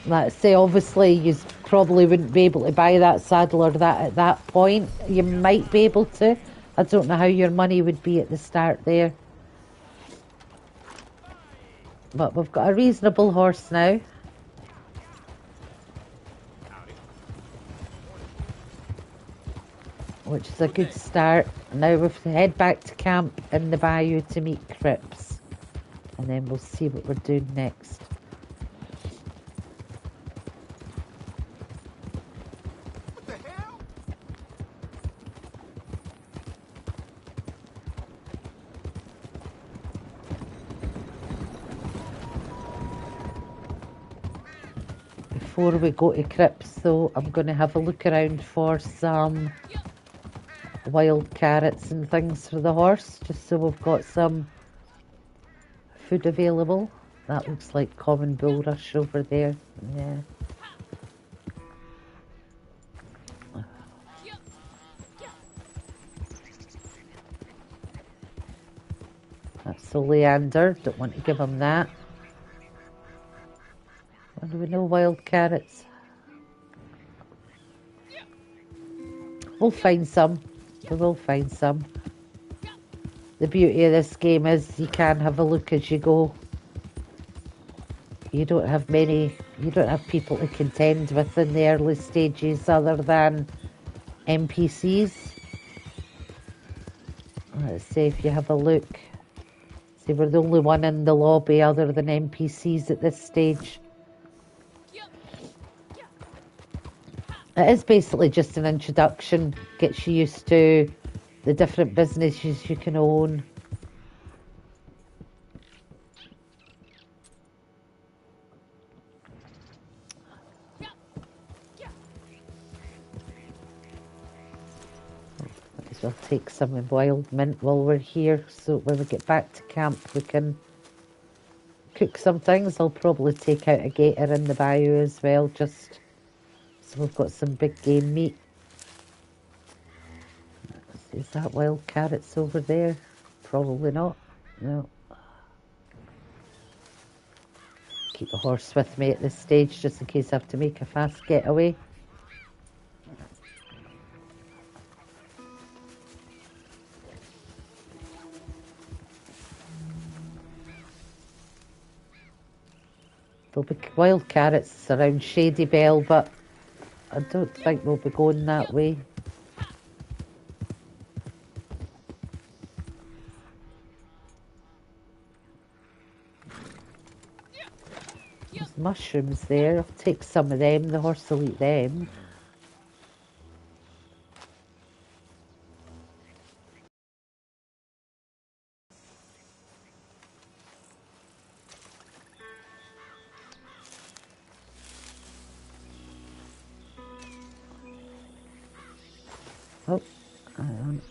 Let's say, obviously, you probably wouldn't be able to buy that saddle or that at that point. You might be able to. I don't know how your money would be at the start there. But we've got a reasonable horse now. Which is a good start. Now we have to head back to camp in the bayou to meet Cripps. And then we'll see what we're doing next. What the hell? Before we go to Cripps though, I'm going to have a look around for some wild carrots and things for the horse, just so we've got some food available. That looks like common bulrush over there. Yeah. That's oleander. Don't want to give him that. Do we know wild carrots? We'll find some. We will find some. The beauty of this game is you can have a look as you go. You don't have people to contend with in the early stages other than NPCs. Let's see if you have a look. See, we're the only one in the lobby other than NPCs at this stage. It is basically just an introduction, gets you used to the different businesses you can own. Might as well take some wild mint while we're here, so when we get back to camp we can cook some things. I'll probably take out a gator in the bayou as well, just so we've got some big game meat. Is that wild carrots over there? Probably not. No. Keep the horse with me at this stage just in case I have to make a fast getaway. There'll be wild carrots around Shady Bell, but I don't think we'll be going that way. There's mushrooms there. I'll take some of them. The horse will eat them. Oh, hang on.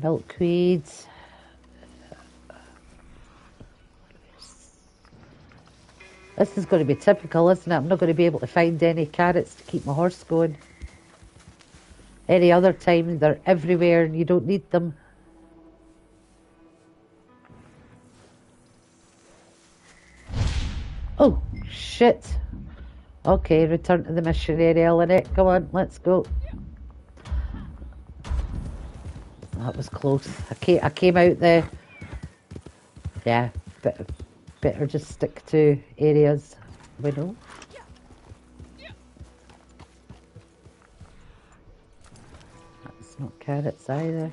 Milkweed. This is going to be typical, isn't it? I'm not going to be able to find any carrots to keep my horse going. Any other time, they're everywhere and you don't need them. Oh, shit. Okay, return to the mission area, Lynette. Come on, let's go. That was close. I came out there. Yeah, better just stick to areas we know. That's not carrots either.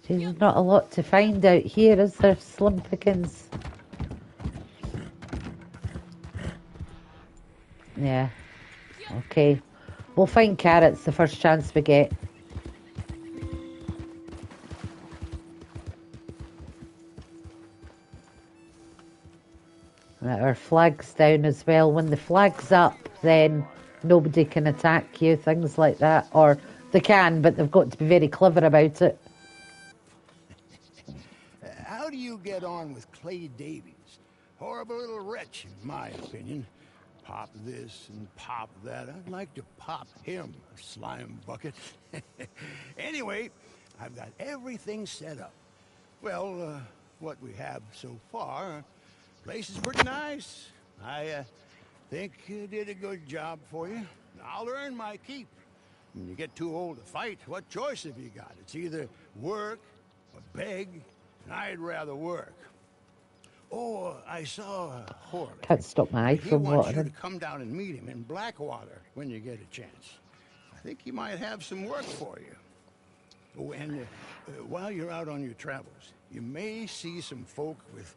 Gee, there's not a lot to find out here, is there? Slim pickings. Yeah. Okay. We'll find carrots the first chance we get. Right, our flag's down as well. When the flag's up, then nobody can attack you, things like that. Or they can, but they've got to be very clever about it. How do you get on with Clay Davies? Horrible little wretch, in my opinion. Pop this and pop that. I'd like to pop him, a slime bucket. Anyway, I've got everything set up. Well, what we have so far, place is pretty nice. I Think you did a good job for you. I'll earn my keep. When you get too old to fight, what choice have you got? It's either work or beg, and I'd rather work. Oh, I saw Horley. Can't stop my eye He from wants you to watering. come down and meet him in Blackwater when you get a chance. I think he might have some work for you. Oh, and while you're out on your travels, you may see some folk with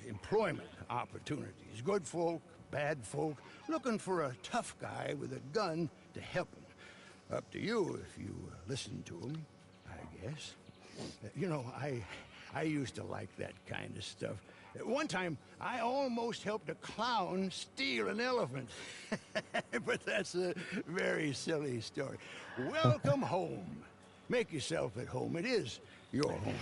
employment opportunities. Good folk, bad folk, looking for a tough guy with a gun to help them. Up to you if you listen to him, I guess. You know, I used to like that kind of stuff. One time, I almost helped a clown steal an elephant. But that's a very silly story. Welcome home. Make yourself at home. It is your home.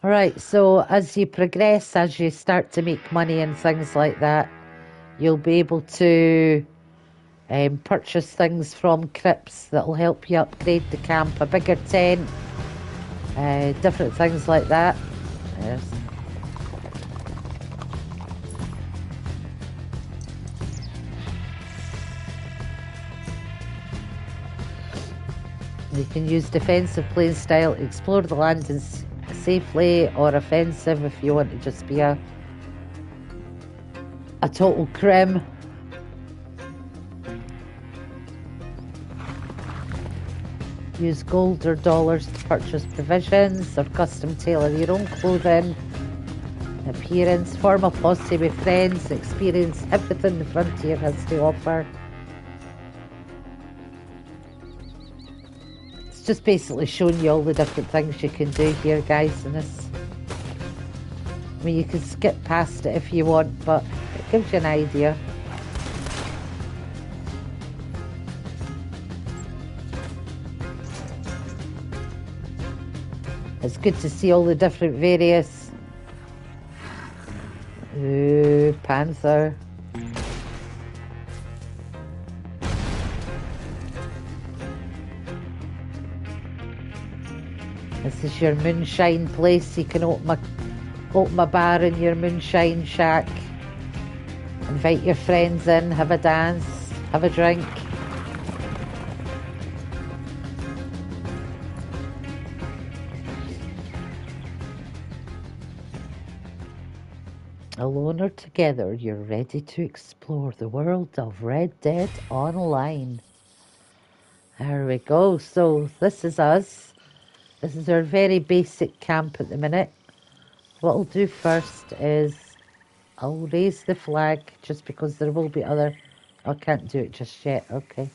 All right, so as you progress, as you start to make money and things like that, you'll be able to purchase things from crypts that'll help you upgrade the camp, a bigger tent, different things like that. Yes. You can use defensive playing style, explore the land safely, or offensive if you want to just be a total crim. Use gold or dollars to purchase provisions or custom tailor your own clothing, appearance, form a posse with friends, experience everything the frontier has to offer. It's just basically showing you all the different things you can do here, guys, in this. I mean, you can skip past it if you want, but it gives you an idea. It's good to see all the different various... Ooh, Panther. This is your moonshine place. You can open a bar in your moonshine shack. Invite your friends in, have a dance, have a drink. Alone or together, you're ready to explore the world of Red Dead Online. There we go. So this is us. This is our very basic camp at the minute. What I'll do first is I'll raise the flag just because there will be other... I can't do it just yet. Okay.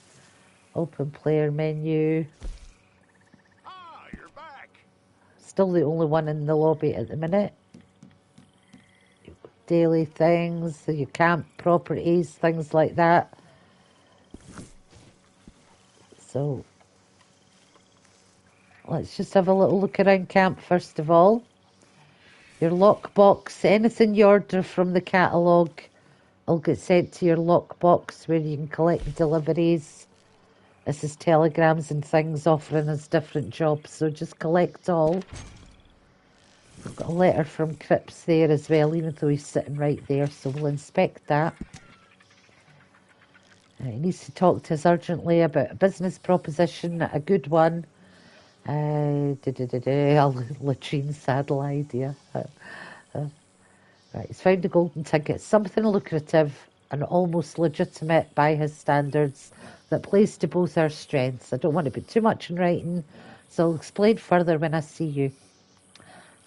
Open player menu. Ah, you're back. Still the only one in the lobby at the minute. Daily things, your camp properties, things like that. So let's just have a little look around camp first of all. Your lockbox, anything you order from the catalogue will get sent to your lockbox where you can collect deliveries. This is telegrams and things offering us different jobs, so just collect all. We've got a letter from Cripps there as well, even though he's sitting right there, so we'll inspect that. He needs to talk to us urgently about a business proposition, a good one. A latrine saddle idea. Right, he's found a golden ticket, something lucrative and almost legitimate by his standards that plays to both our strengths. I don't want to put too much in writing, so I'll explain further when I see you.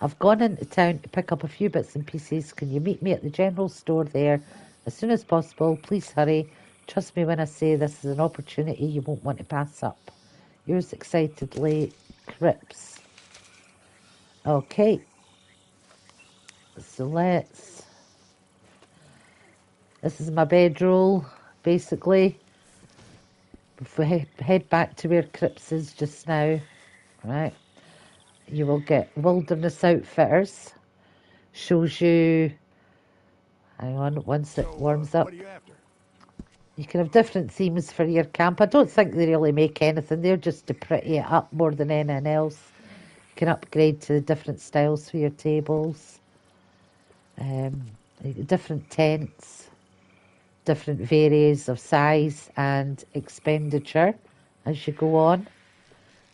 I've gone into town to pick up a few bits and pieces. Can you meet me at the general store there as soon as possible? Please hurry. Trust me when I say this is an opportunity you won't want to pass up. Yours excitedly, Cripps. Okay. So this is my bedroll, basically. If we head back to where Cripps is just now, right, you will get Wilderness Outfitters. Shows you, hang on, once it warms up. What are you after? You can have different themes for your camp. I don't think they really make anything. They're just to pretty it up more than anything else. You can upgrade to the different styles for your tables. Different tents. different varies of size and expenditure as you go on.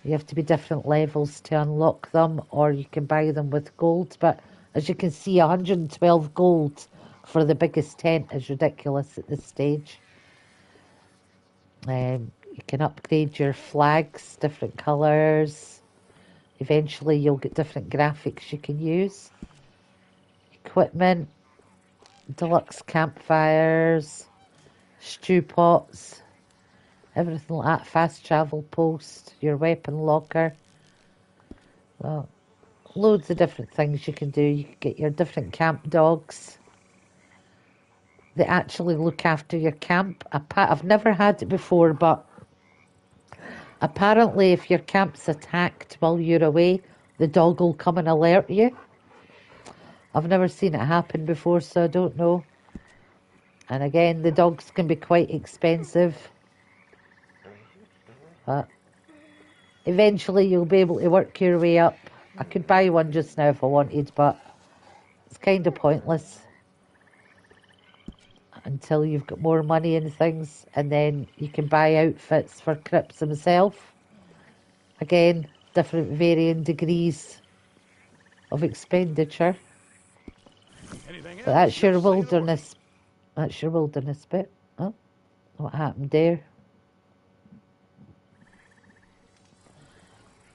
You have to be different levels to unlock them, or you can buy them with gold. But as you can see, 112 gold for the biggest tent is ridiculous at this stage. You can upgrade your flags, different colours. Eventually you'll get different graphics you can use. Equipment, deluxe campfires, stew pots, everything like that. Fast travel post, your weapon locker. Well, loads of different things you can do. You can get your different camp dogs. They actually look after your camp. I've never had it before, but apparently if your camp's attacked while you're away, the dog will come and alert you. I've never seen it happen before, so I don't know. And again, the dogs can be quite expensive. But eventually you'll be able to work your way up. I could buy one just now if I wanted, but it's kind of pointless until you've got more money and things, and then you can buy outfits for Cripps himself. Again, different varying degrees of expenditure. But that's your wilderness. That's your wilderness bit. Oh, what happened there?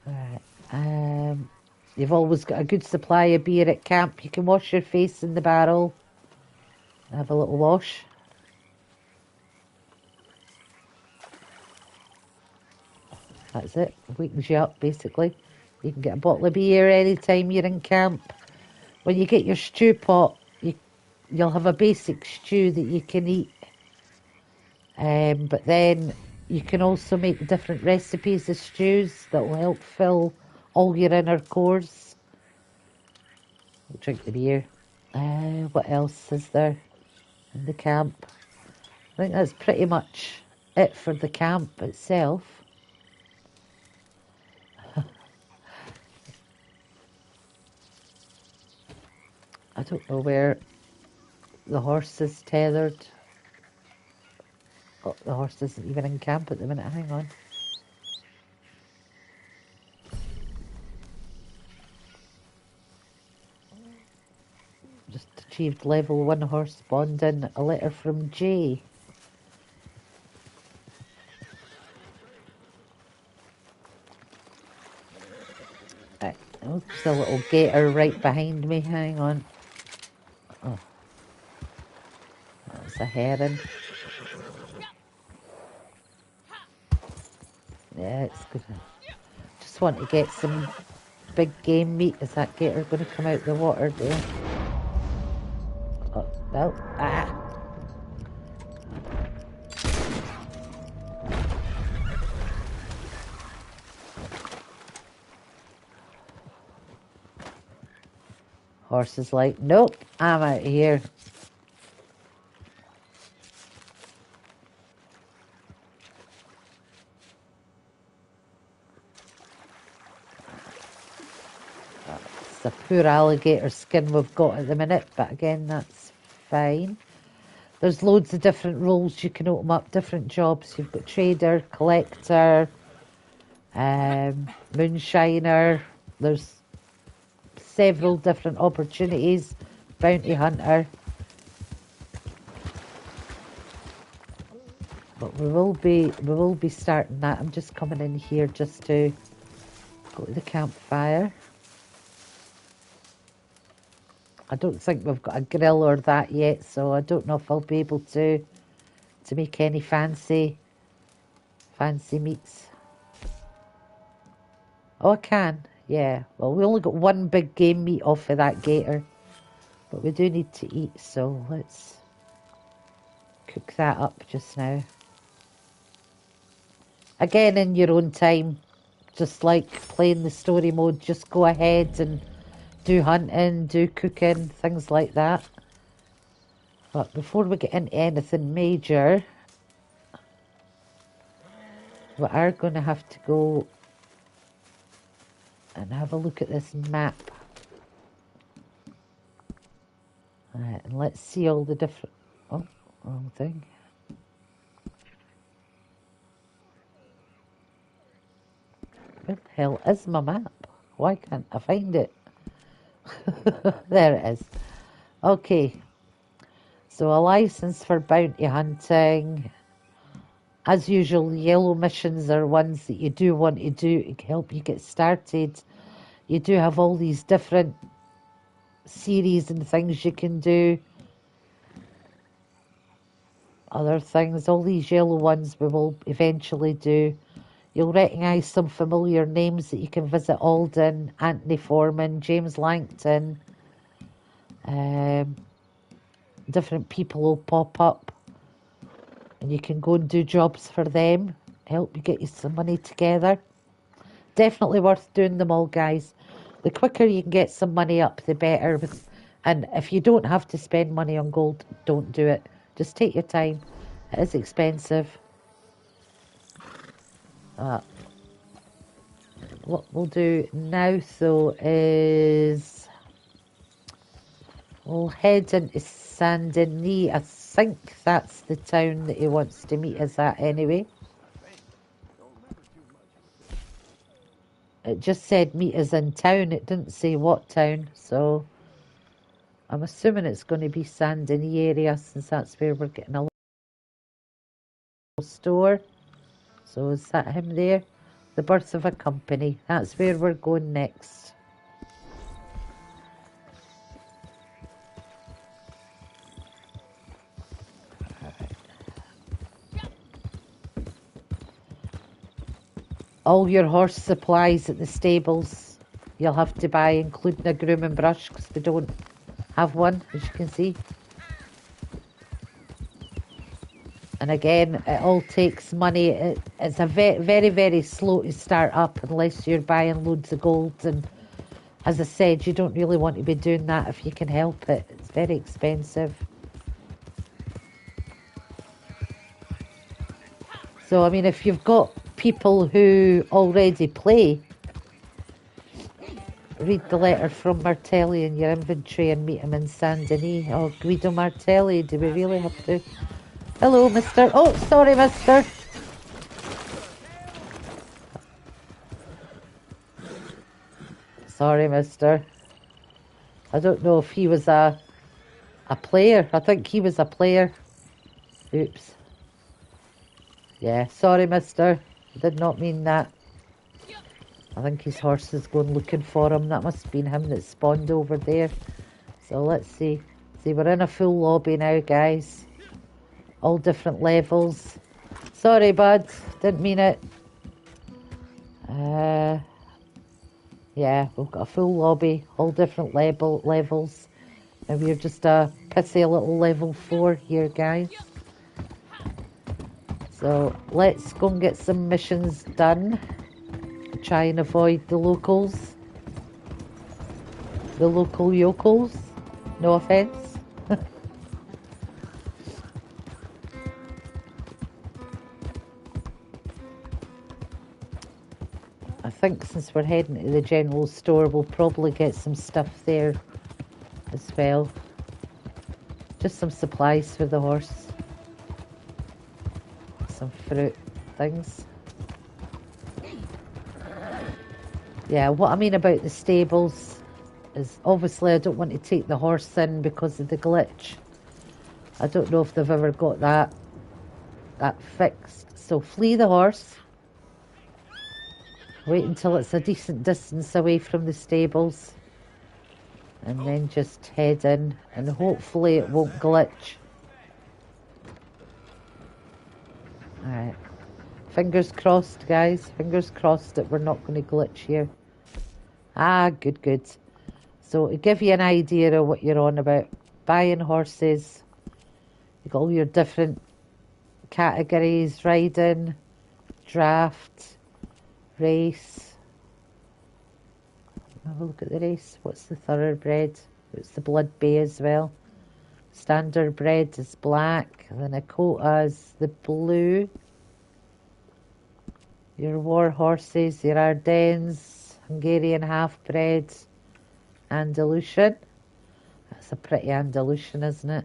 Right. You've always got a good supply of beer at camp. You can wash your face in the barrel. Have a little wash. That's it. Wakens you up, basically. You can get a bottle of beer anytime you're in camp. When you get your stew pot, you'll have a basic stew that you can eat. But then you can also make different recipes of stews that will help fill all your inner cores. We'll drink the beer. What else is there in the camp? I think that's pretty much it for the camp itself. I don't know where the horse is tethered. Oh, the horse isn't even in camp at the minute. Hang on. Just achieved level 1 horse bonding. A letter from Jay. Right. Oh, there's a little gator right behind me. Hang on. Oh. That's a heron. Yeah, it's good. Just want to get some big game meat. Is that gator going to come out the water there? Oh, no. Ah! Horse is like, nope, I'm out of here. It's a poor alligator skin we've got at the minute, but again, that's fine. There's loads of different roles you can open up, different jobs. You've got trader, collector, moonshiner. There's several different opportunities. Bounty hunter. But we will be starting that. I'm just coming in here just to go to the campfire. I don't think we've got a grill or that yet, so I don't know if I'll be able to make any fancy meats. Oh, I can. Yeah. Well, we only got one big game meat off of that gator, but we do need to eat, so let's cook that up just now. Again, in your own time, just like playing the story mode, just go ahead and do hunting, do cooking, things like that. But before we get into anything major, we are going to have to go and have a look at this map. Alright, and let's see all the different... Oh, Wrong thing. Where the hell is my map? Why can't I find it? There it is. Okay. So a license for bounty hunting. As usual, the yellow missions are ones that you do want to do to help you get started. You do have all these different series and things you can do. Other things, all these yellow ones we will eventually do. You'll recognise some familiar names that you can visit: Alden, Anthony Foreman, James Langton. Different people will pop up and you can go and do jobs for them, help you get you some money together. Definitely worth doing them all, guys. The quicker you can get some money up, the better. And if you don't have to spend money on gold, don't do it. Just take your time. It is expensive. What we'll do now, though, is we'll head into Saint Denis. I think that's the town that he wants to meet us at anyway. It just said meet us in town. It didn't say what town, so I'm assuming it's going to be Saint Denis area, since that's where we're getting a little store. So is that him there? The birth of a company. That's where we're going next. All your horse supplies at the stables you'll have to buy, including a groom and brush, because they don't have one, as you can see. And again, it all takes money. It's a very, very slow to start up unless you're buying loads of gold. And as I said, you don't really want to be doing that if you can help it. It's very expensive. So, I mean, if you've got people who already play, read the letter from Martelli in your inventory and meet him in Saint Denis. Oh, Guido Martelli, do we really have to? Hello, mister. Oh, sorry, mister. Sorry, mister. I don't know if he was a player. I think he was a player. Oops. Yeah, sorry, mister. I did not mean that. I think his horse is going looking for him. That must have been him that spawned over there. So let's see. See, we're in a full lobby now, guys. All different levels. Sorry, bud. Didn't mean it. Yeah, we've got a full lobby. All different levels. And we're just a pissy little level 4 here, guys. So let's go and get some missions done. Try and avoid the locals. The local yokels. No offence. I think since we're heading to the general store, we'll probably get some stuff there as well. Just some supplies for the horse. Some fruit things. Yeah, what I mean about the stables is obviously I don't want to take the horse in because of the glitch. I don't know if they've ever got that fixed. So flee the horse. Wait until it's a decent distance away from the stables. And then just head in and hopefully it won't glitch. Alright. Fingers crossed, guys. Fingers crossed that we're not going to glitch here. Ah, good. So to give you an idea of what you're on about, buying horses, you've got all your different categories: riding, draft, race. Have a look at the race. What's the thoroughbred? It's the blood bay as well. Standard bred is black. The Nakota is the blue. Your war horses, your Ardennes, Hungarian half-bred, Andalusian. That's a pretty Andalusian, isn't it?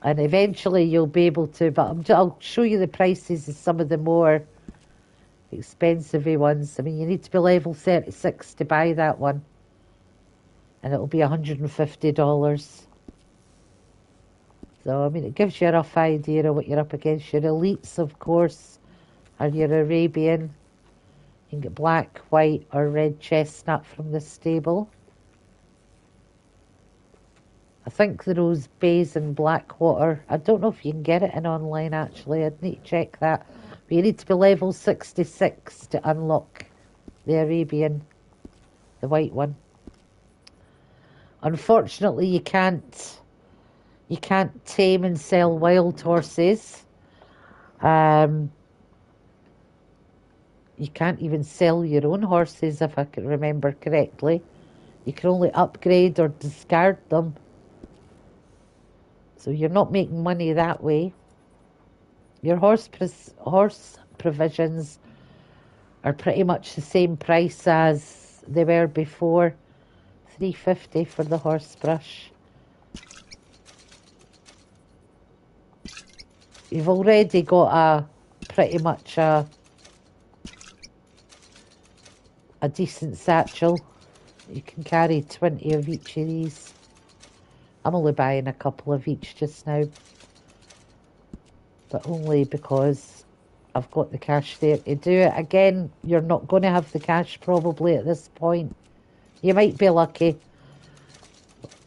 And eventually you'll be able to, but I'll show you the prices of some of the more expensive ones. I mean, you need to be level 36 to buy that one. And it'll be $150. So, I mean, it gives you a rough idea of what you're up against. Your elites, of course, are your Arabian. You can get black, white, or red chestnut from the stable. I think the rose bays and Blackwater. I don't know if you can get it in online, actually. I'd need to check that. But you need to be level 66 to unlock the Arabian, the white one. Unfortunately, you can't tame and sell wild horses. You can't even sell your own horses, if I can remember correctly. You can only upgrade or discard them. So you're not making money that way. Your horse provisions are pretty much the same price as they were before. $3.50 for the horse brush. You've already got pretty much a decent satchel. You can carry 20 of each of these. I'm only buying a couple of each just now, but only because I've got the cash there to do it. Again, you're not going to have the cash probably at this point. You might be lucky.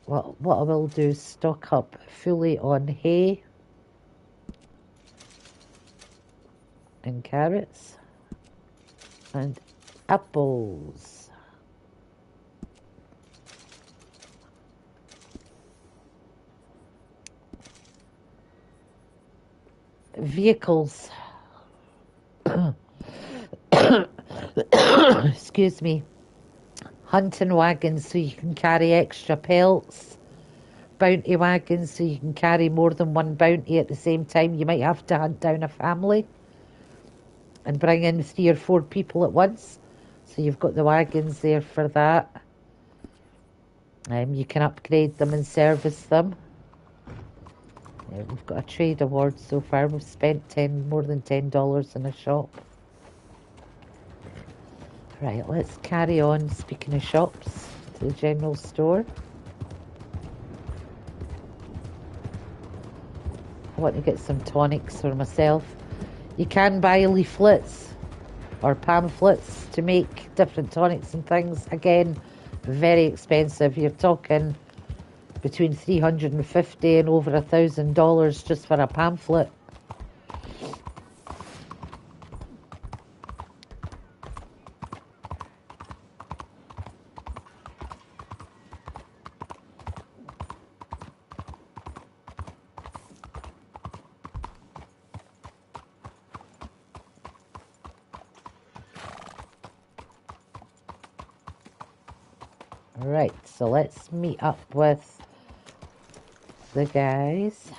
Well, what I will do is stock up fully on hay and carrots and apples. Vehicles. Excuse me. Hunting wagons so you can carry extra pelts. Bounty wagons so you can carry more than one bounty at the same time. You might have to hunt down a family and bring in 3 or 4 people at once. So you've got the wagons there for that. You can upgrade them and service them. We've got a trade award so far. We've spent more than $10 in a shop. Right, let's carry on. Speaking of shops, to the general store. I want to get some tonics for myself. You can buy leaflets or pamphlets to make different tonics and things. Again, very expensive. You're talking between $350 and over $1,000 just for a pamphlet. Right, so let's meet up with the guys.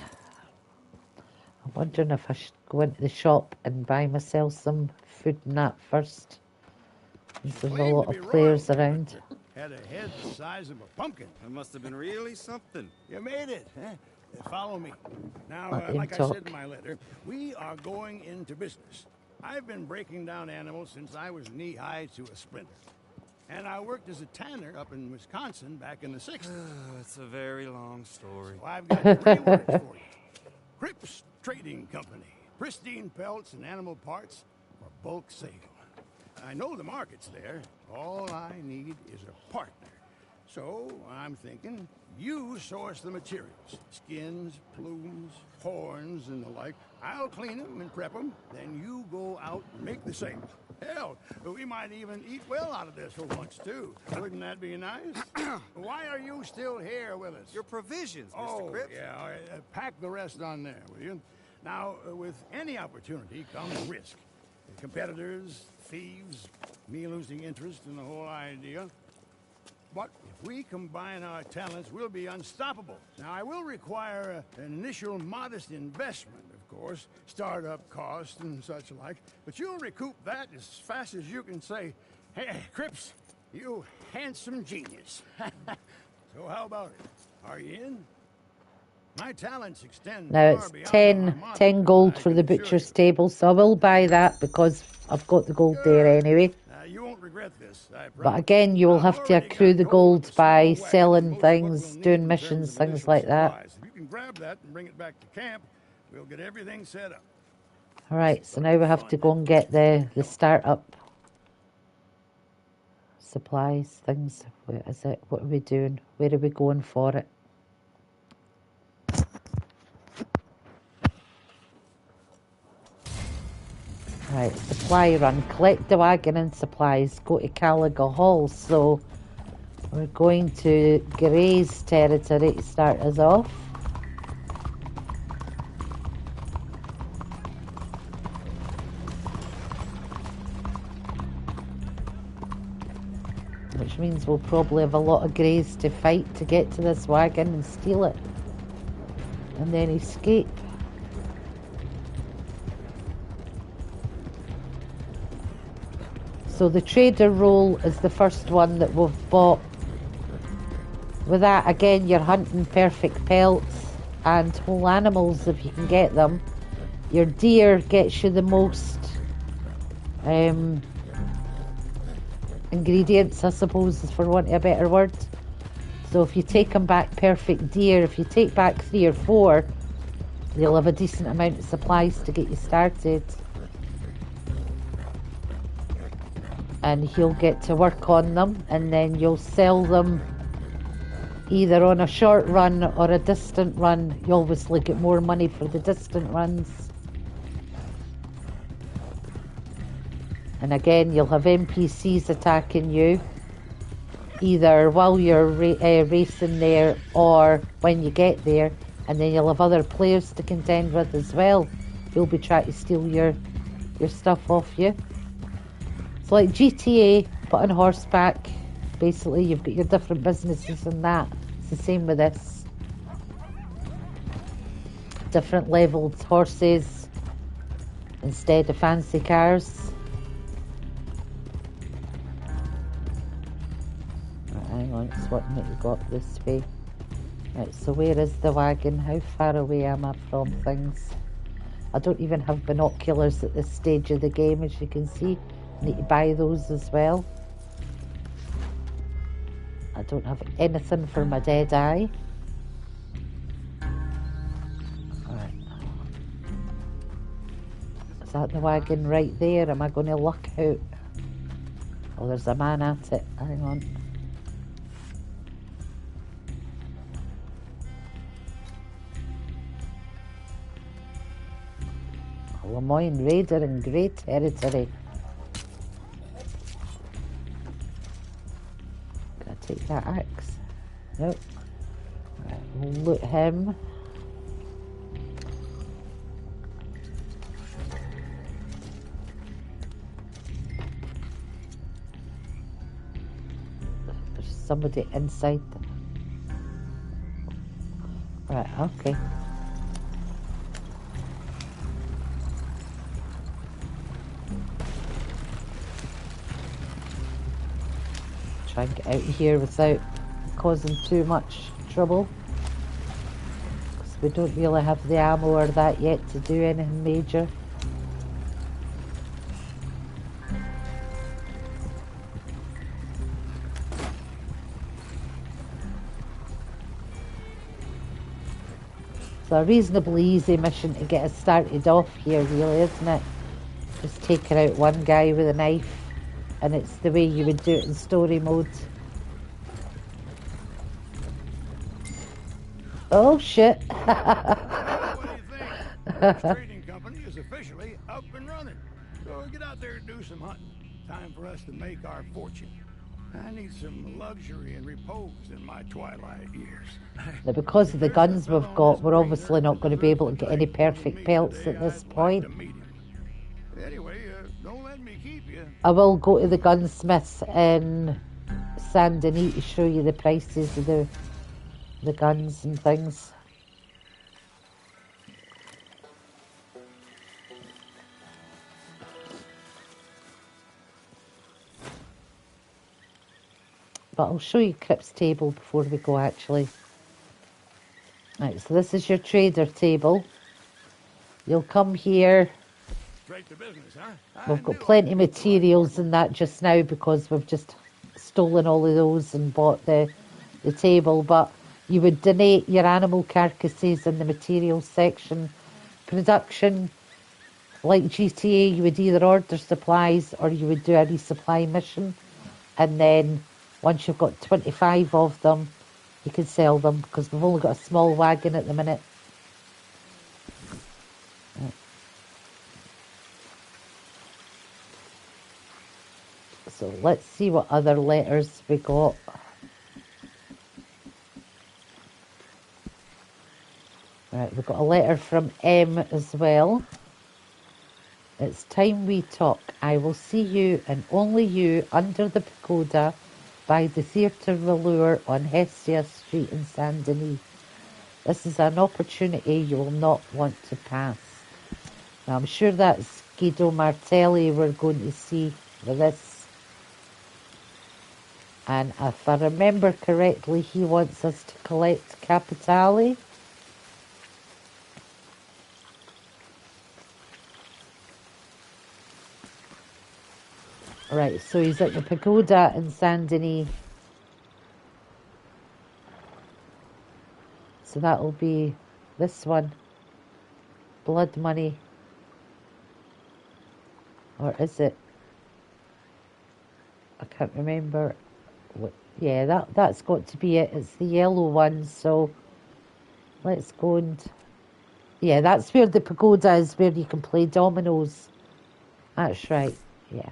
I'm wondering if I should go into the shop and buy myself some food and that first. There's a lot of players around. Had a head the size of a pumpkin. That must have been really something. You made it, huh? Follow me. Now, Let like him I said talk. in my letter, we are going into business. I've been breaking down animals since I was knee-high to a sprinter. And I worked as a tanner up in Wisconsin back in the 60s. It's a very long story. So I've got 3 words for you. Cripps Trading Company. Pristine pelts and animal parts for bulk sale. I know the market's there. All I need is a partner. So I'm thinking you source the materials. Skins, plumes, horns, and the like. I'll clean them and prep them. Then you go out and make the sale. Hell, we might even eat well out of this for once, too. Wouldn't that be nice? Why are you still here with us? Your provisions, Mr. Oh, Cripps. yeah. All right, pack the rest on there, will you? Now, with any opportunity comes risk. Competitors, thieves, me losing interest in the whole idea. But if we combine our talents, we'll be unstoppable. Now, I will require an initial modest investment, of course, startup costs and such like, but you'll recoup that as fast as you can say, "Hey, Cripps, you handsome genius." So how about it? Are you in? My talents extend Now far it's beyond 10, our 10 modern, gold I for can the assure butcher's you. table, so I will buy that because I've got the gold there Good. anyway. You won't regret this, I But promise. again, you will I've have to already accrue got the gold gold with a by small wagon and selling most of what things, we'll need doing in terms missions, of things initial like that. supplies. If you can grab that and bring it back to camp, we'll get everything set up. Alright, so now we have to go and get the startup supplies, things. Where is it? What are we doing? Where are we going for it? Right, supply run. Collect the wagon and supplies. Go to Caliga Hall. So we're going to Gray's territory to start us off. Which means we'll probably have a lot of Greys to fight to get to this wagon and steal it. And then escape. So the trader role is the first one that we've bought. With that, again, you're hunting perfect pelts and whole animals if you can get them. Your deer gets you the most ingredients, I suppose, for want of a better word. So if you take them back perfect deer, if you take back 3 or 4, you'll have a decent amount of supplies to get you started. And he'll get to work on them, and then you'll sell them either on a short run or a distant run. You obviously get more money for the distant runs. And again, you'll have NPCs attacking you, either while you're racing there or when you get there, and then you'll have other players to contend with as well. Who'll be trying to steal your stuff off you. It's like GTA, but on horseback. Basically, you've got your different businesses and that. It's the same with this. Different leveled horses instead of fancy cars. Right, hang on, it's wanting me to go up this way. Right, so where is the wagon? How far away am I from things? I don't even have binoculars at this stage of the game, as you can see. I need to buy those as well. I don't have anything for my dead eye. Right. Is that the wagon right there? Am I going to luck out? Oh, there's a man at it. Hang on. Lemoyne Raider in Grey territory. Can I take that axe? Nope. Right, we'll loot him. There's somebody inside. Right, okay. Try and get out of here without causing too much trouble, because we don't really have the ammo or that yet to do anything major. So a reasonably easy mission to get us started off here, really, isn't it? Just taking out one guy with a knife, and it's the way you would do it in story mode. Oh shit. What do you think? This trading company is officially up and running. So get out there and do some hunting. Time for us to make our fortune. I need some luxury and repose in my twilight years. Now, because of the guns we've got, we're obviously not going to be able to get any perfect pelts at this point. Anyway, don't let me keep you. I will go to the gunsmith in Saint Denis to show you the prices of the guns and things. But I'll show you Crip's table before we go, actually. Right, so this is your trader table. You'll come here. Straight to business, huh? We've got plenty of materials in that just now because we've just stolen all of those and bought the table. But you would donate your animal carcasses in the materials section. Production, like GTA, you would either order supplies or you would do a resupply mission. And then once you've got 25 of them, you can sell them because we've only got a small wagon at the minute. So let's see what other letters we got. Right, we've got a letter from M as well. It's time we talk. I will see you and only you under the pagoda by the Theatre Velour on Hestia Street in Saint Denis. This is an opportunity you will not want to pass. Now, I'm sure that's Guido Martelli we're going to see with this. And if I remember correctly, he wants us to collect Capitale. Right, so he's at the pagoda in Saint Denis. So that'll be this one. Blood money. Or is it? I can't remember. Yeah, that's got to be it. It's the yellow one, so let's go and... Yeah, that's where the pagoda is, where you can play dominoes. That's right, yeah.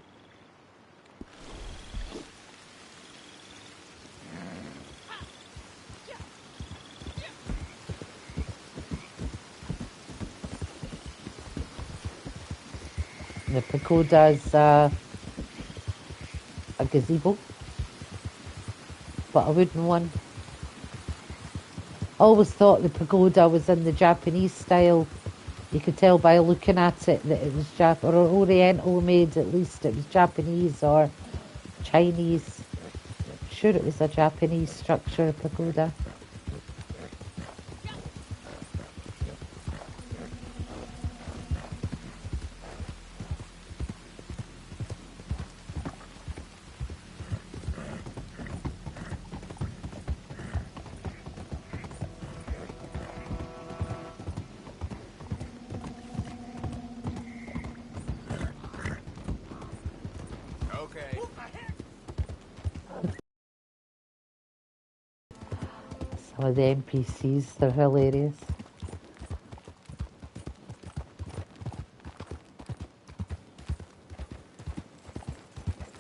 The pagoda is a gazebo, but a wooden one. I always thought the pagoda was in the Japanese style. You could tell by looking at it that it was or Oriental made, at least it was Japanese or Chinese. I'm sure it was a Japanese structure, a pagoda. Some of the NPCs, they're hilarious.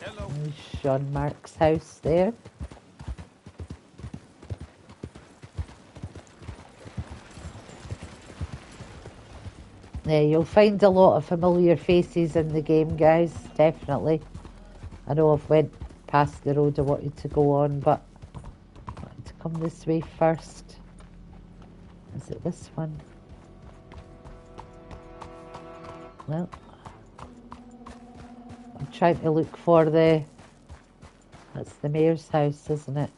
Hello. There's Sean Mark's house there. Yeah, you'll find a lot of familiar faces in the game, guys, definitely. I know I've went past the road I wanted to go on, but I wanted to come this way first. Is it this one? Well, I'm trying to look for that's the mayor's house, isn't it?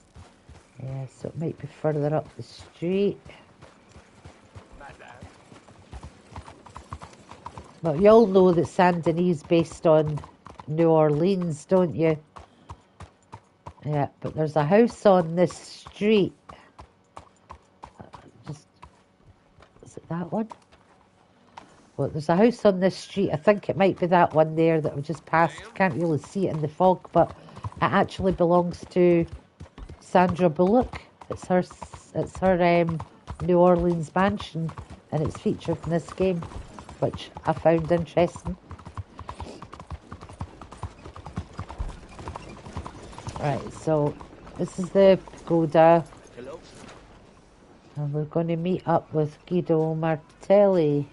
Yeah, so it might be further up the street. But you all know that Saint Denis is based on New Orleans, don't you? Yeah, but there's a house on this street. Is it that one? Well, there's a house on this street. I think it might be that one there that we just passed. Can't really see it in the fog, but it actually belongs to Sandra Bullock. It's her New Orleans mansion, and it's featured in this game, which I found interesting. Right, so this is the pagoda. Hello. And we're going to meet up with Guido Martelli.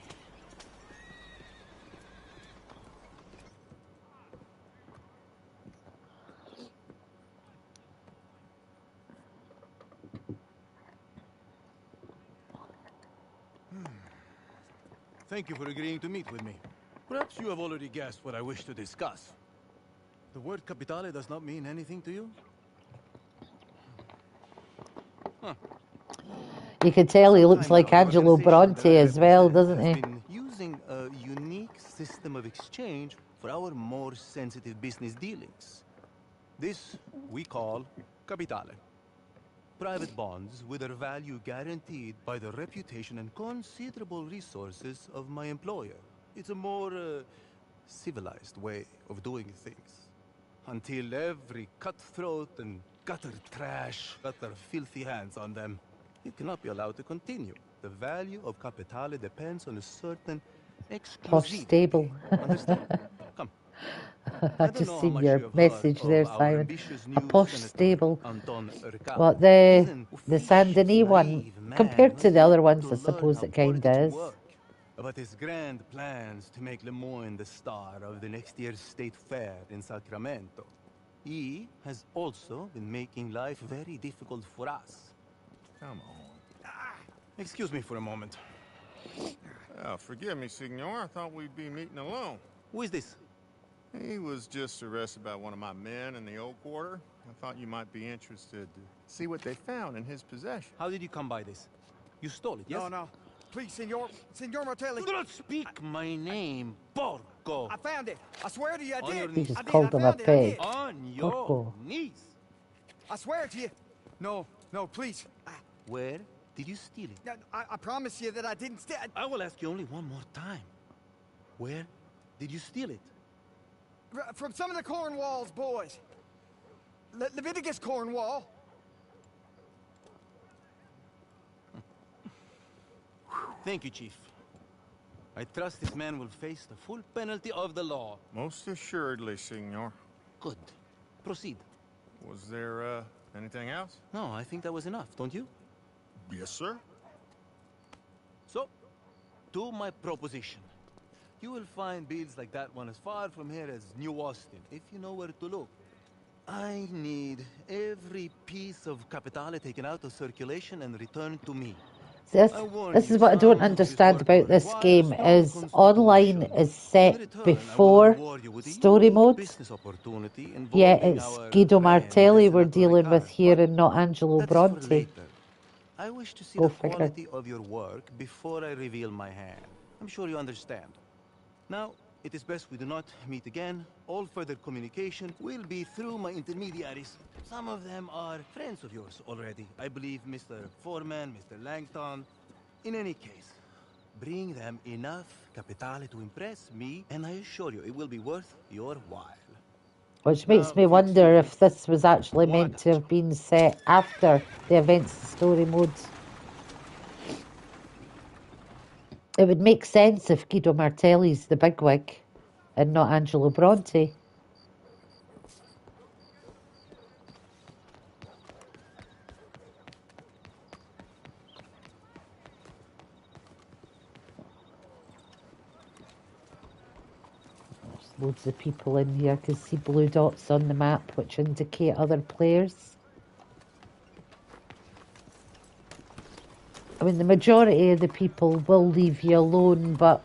Thank you for agreeing to meet with me. Perhaps you have already guessed what I wish to discuss. The word capitale does not mean anything to you? Huh. You can tell he looks Some time like now, the Angelo organization that Bronte I as well, represent doesn't has he? been using a unique system of exchange for our more sensitive business dealings. This we call capitale. Private bonds with their value guaranteed by the reputation and considerable resources of my employer. It's a more civilized way of doing things. Until every cutthroat and gutter trash got their filthy hands on them, it cannot be allowed to continue. The value of capitale depends on a certain Posh exclusivity. stable. Understand? Come. I I don't just know how seen much your you have heard message of there, our Simon. ambitious A new posh senator, stable. Anton Urcal. What, He's the an the officious, Saint-Denis one? naive man Compared who to has the yet other ones, to I learn suppose how it kind politics of is. work. About his grand plans to make Lemoyne the star of the next year's state fair in Sacramento. He has also been making life very difficult for us. Come on. Excuse me for a moment. Oh, forgive me, Signor. I thought we'd be meeting alone. Who is this? He was just arrested by one of my men in the old quarter. I thought you might be interested to see what they found in his possession. How did you come by this? You stole it, yes? No, no. Please, Signor Martelli. Do not speak my name, porco! I found it. I swear to you, I On did. your He knees. just I did. called I him a found it. I pig. did. On your Porco. knees. I swear to you. No, please. Where did you steal it? I promise you that I didn't steal. I will ask you only one more time. Where did you steal it? From some of the Cornwall's boys. Leviticus Cornwall. Thank you, Chief. I trust this man will face the full penalty of the law. Most assuredly, Signor. Good. Proceed. Was there, anything else? No, I think that was enough, don't you? Yes, sir. So, to my proposition. You will find builds like that one as far from here as New Austin, if you know where to look. I need every piece of capitale taken out of circulation and returned to me. This is what I don't understand about this game, is online is set before story mode, yet it's Guido Martelli we're dealing with here and not Angelo Bronte. I wish to see Go the figure. quality of your work before I reveal my hand. I'm sure you understand. Now, it is best we do not meet again. All further communication will be through my intermediaries. Some of them are friends of yours already. I believe Mr. Foreman, Mr. Langton. In any case, bring them enough capitale to impress me, and I assure you it will be worth your while. Which makes me wonder if this was actually meant to have been set after the events of story mode. It would make sense if Guido Martelli's the bigwig and not Angelo Bronte. There's loads of people in here. I can see blue dots on the map which indicate other players. I mean, the majority of the people will leave you alone, but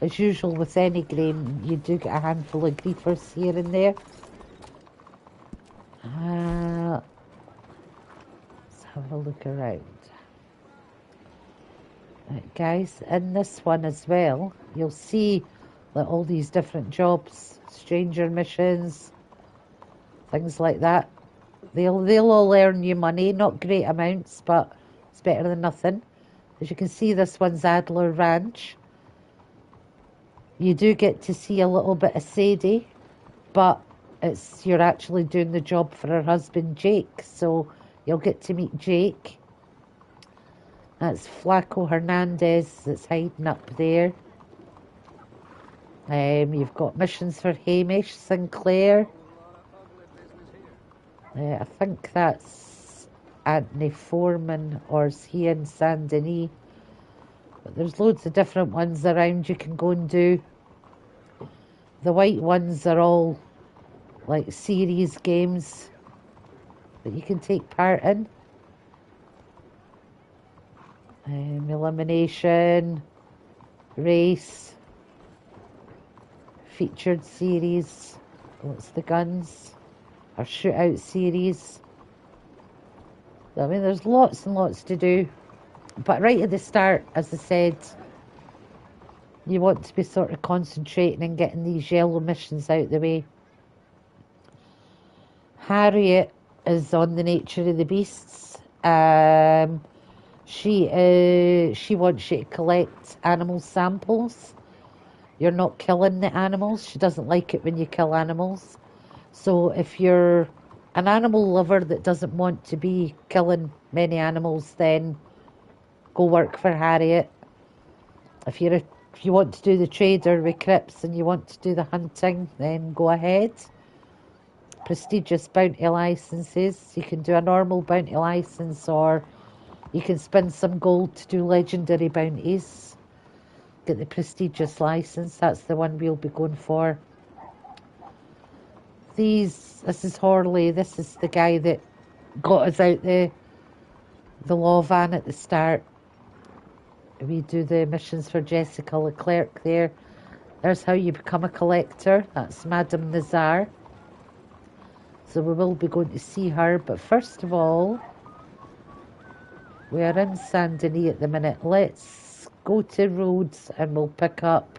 as usual with any game, you do get a handful of griefers here and there. Let's have a look around. Right, guys, in this one as well, you'll see like all these different jobs, stranger missions, things like that. They'll all earn you money, not great amounts, but it's better than nothing. As you can see, this one's Adler Ranch. You do get to see a little bit of Sadie, but you're actually doing the job for her husband Jake, so you'll get to meet Jake. That's Flaco Hernandez that's hiding up there. You've got missions for Hamish Sinclair. I think that's Anthony Foreman, or is he in Saint Denis? But there's loads of different ones around you can go and do. The white ones are all like series games that you can take part in. Elimination, race, featured series, what's the guns, or shootout series. I mean, there's lots and lots to do. But right at the start, as I said, you want to be sort of concentrating and getting these yellow missions out of the way. Harriet is on the nature of the beasts. She wants you to collect animal samples. You're not killing the animals. She doesn't like it when you kill animals. So if you're an animal lover that doesn't want to be killing many animals, then go work for Harriet. If you want to do the trader with Crips and you want to do the hunting, then go ahead. Prestigious bounty licenses. You can do a normal bounty license, or you can spend some gold to do legendary bounties. Get the prestigious license. That's the one we'll be going for. This is Horley. This is the guy that got us out the law van at the start. We do the missions for Jessica Leclerc there. There's how you become a collector. That's Madame Nazar. So we will be going to see her. But first of all, we are in Saint Denis at the minute. Let's go to Rhodes and we'll pick up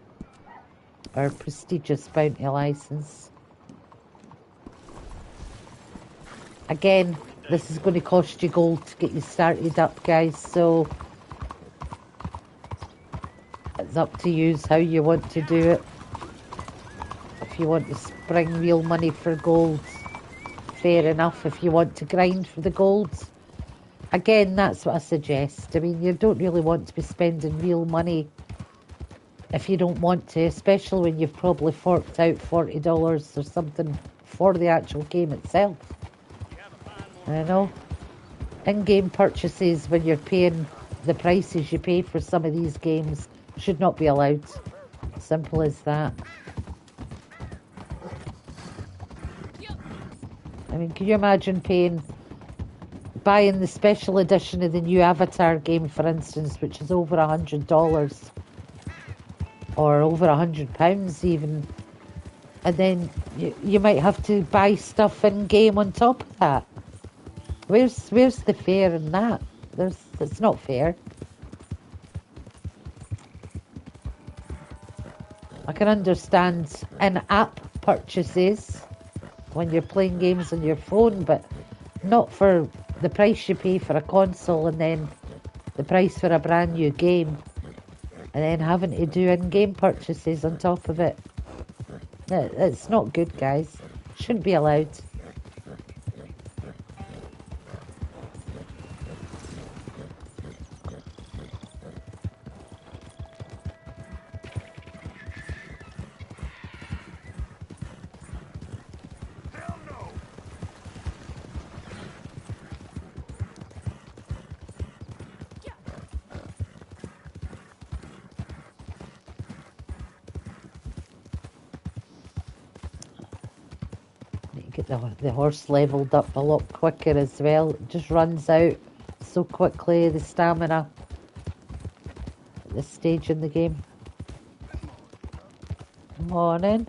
our prestigious bounty license. Again, this is going to cost you gold to get you started up, guys. So it's up to you how you want to do it. If you want to spring real money for gold, fair enough. If you want to grind for the gold, again, that's what I suggest. I mean, you don't really want to be spending real money if you don't want to, especially when you've probably forked out $40 or something for the actual game itself. I know. In-game purchases, when you're paying the prices you pay for some of these games, should not be allowed. Simple as that. I mean, can you imagine buying the special edition of the new Avatar game, for instance, which is over $100 or over £100 even, and then you might have to buy stuff in game on top of that. Where's the fair in that? It's not fair. I can understand in-app purchases when you're playing games on your phone, but not for the price you pay for a console and then the price for a brand new game, and then having to do in-game purchases on top of it. It's not good, guys. Shouldn't be allowed. Get the horse leveled up a lot quicker as well. It just runs out so quickly, the stamina at this stage in the game. Morning.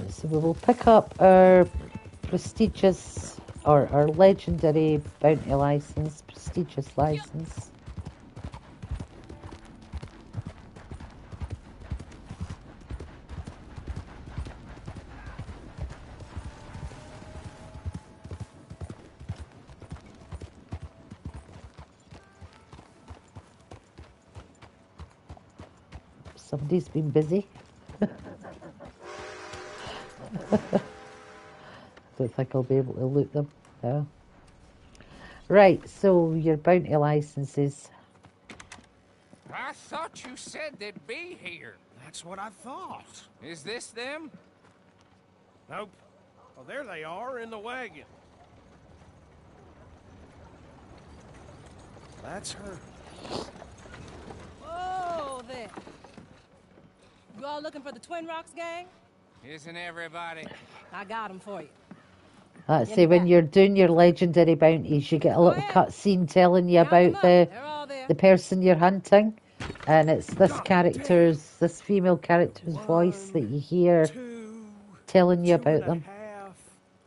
So we will pick up our prestigious or our legendary bounty license, prestigious license. Somebody's been busy. Don't think I'll be able to loot them. No. Right, so your bounty licenses. I thought you said they'd be here. That's what I thought. Is this them? Nope. Well, there they are in the wagon. That's her. Whoa there. You all looking for the Twin Rocks gang? Isn't everybody? I got them for you. Let's say when you're doing your legendary bounties, you get a little cutscene telling you about the person you're hunting, and it's this female character's voice that you hear telling you about them.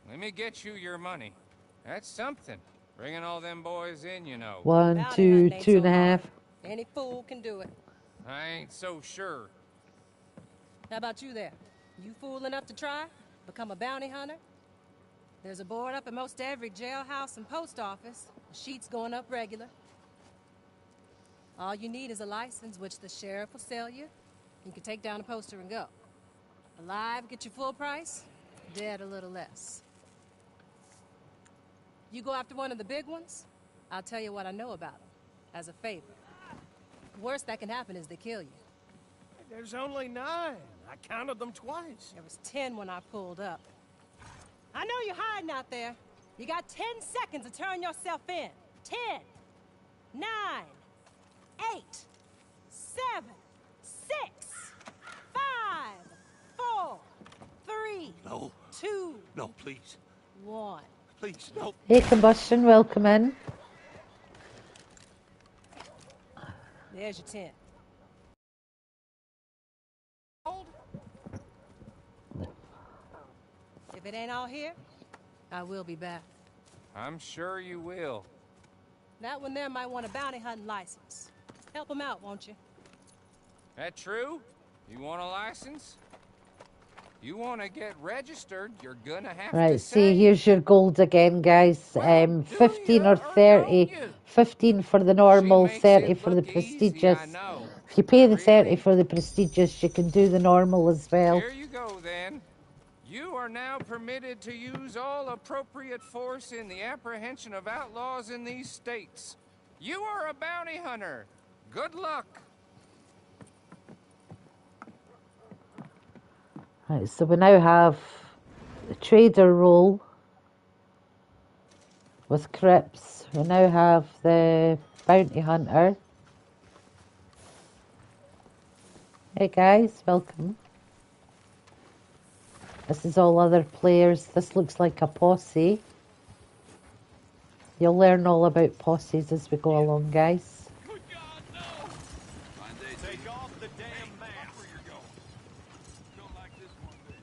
Let me get you your money. That's something. Bringing all them boys in, you know. One, Bounty two, hunting ain't two so and a half. hard. Any fool can do it. I ain't so sure. How about you there? You fool enough to try? Become a bounty hunter? There's a board up at most every jailhouse and post office. The sheet's going up regular. All you need is a license, which the sheriff will sell you. You can take down a poster and go. Alive, get you full price. Dead, a little less. You go after one of the big ones, I'll tell you what I know about them, as a favor. The worst that can happen is they kill you. There's only 9. I counted them twice. There was 10 when I pulled up. I know you're hiding out there. You got 10 seconds to turn yourself in. 10, 9, 8, 7, 6, 5, 4, 3, No. 2, No, please. 1. Please, no. Hey, Combustion, welcome in. There's your 10. If it ain't all here, I will be back. I'm sure you will. That one there might want a bounty hunting license. Help him out, won't you? That true? You want a license? You want to get registered, you're gonna have Right, to see, here's your gold again, guys. 15 or 30. 15 for the normal, 30 for the prestigious. If you pay the 30 for the prestigious, you can do the normal as well. Here you go, then. You are now permitted to use all appropriate force in the apprehension of outlaws in these states. You are a bounty hunter. Good luck. Right, so we now have the trader role with Crips. We now have the bounty hunter. Hey guys, welcome. This is all other players. This looks like a posse. You'll learn all about posses as we go along, guys.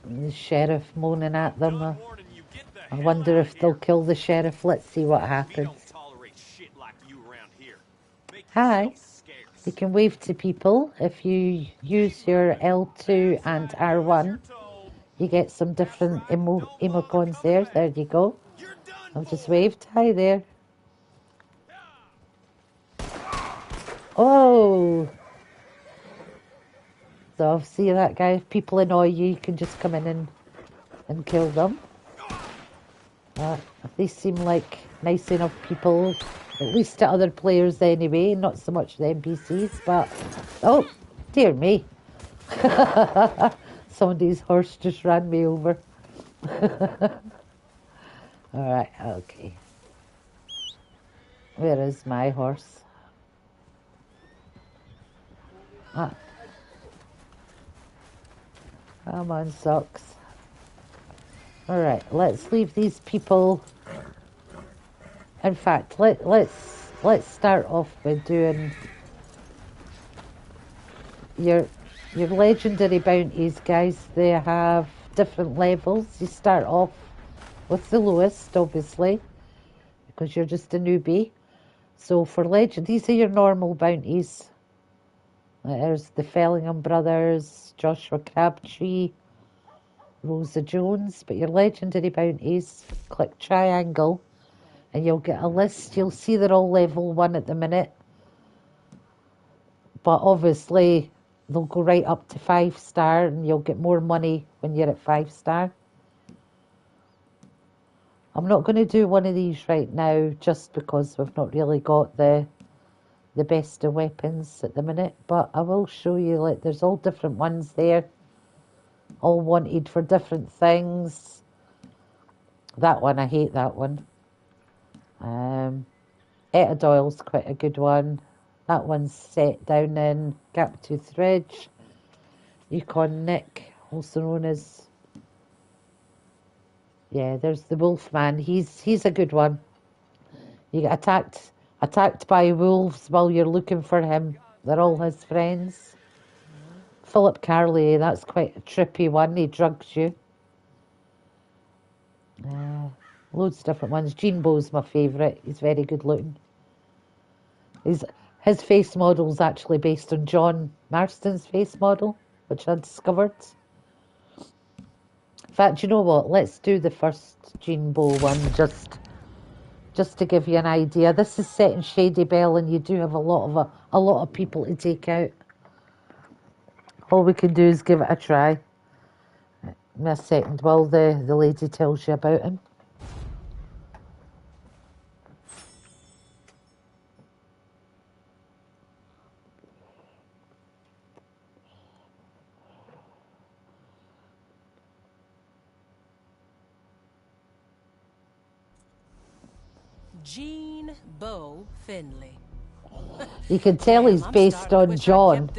And the sheriff moaning at them. I wonder if they'll kill the sheriff. Let's see what happens. Hi. You can wave to people. If you use your L2 and R1, you get some different emoticons there. There you go. I've just waved. Hi there. Oh. So see that guy, if people annoy you, you can just come in and kill them. They seem like nice enough people, at least to other players anyway, not so much the NPCs, but... Oh, dear me. Somebody's horse just ran me over. Alright, okay. Where is my horse? Ah. Come on, socks. Alright, let's leave these people. In fact, let's start off with doing your legendary bounties, guys. They have different levels. You start off with the lowest, obviously, because you're just a newbie. So for legend, these are your normal bounties. There's the Fellingham brothers, Joshua Crabtree, Rosa Jones. But your legendary bounties, click triangle, and you'll get a list. You'll see they're all level 1 at the minute. But obviously, they'll go right up to 5-star, and you'll get more money when you're at 5-star. I'm not going to do one of these right now, just because we've not really got the best of weapons at the minute, but I will show you, like, there's all different ones there, all wanted for different things. That one, I hate that one. Etta Doyle's quite a good one. That one's set down in Gaptooth Ridge. Yukon Nick, also known as... Yeah, there's the Wolfman. He's a good one. You get attacked by wolves while you're looking for him. They're all his friends. Philip Carley, that's quite a trippy one. He drugs you. Loads of different ones. Gene Bo's my favourite. He's very good looking. His face model's actually based on John Marston's face model, which I discovered. In fact, you know what? Let's do the first Gene Bo one just to give you an idea. This is set in Shady Belle, and you do have a lot of people to take out. All we can do is give it a try. Give me a second while the lady tells you about him. Gene Bo Finley. You can tell he's based on John,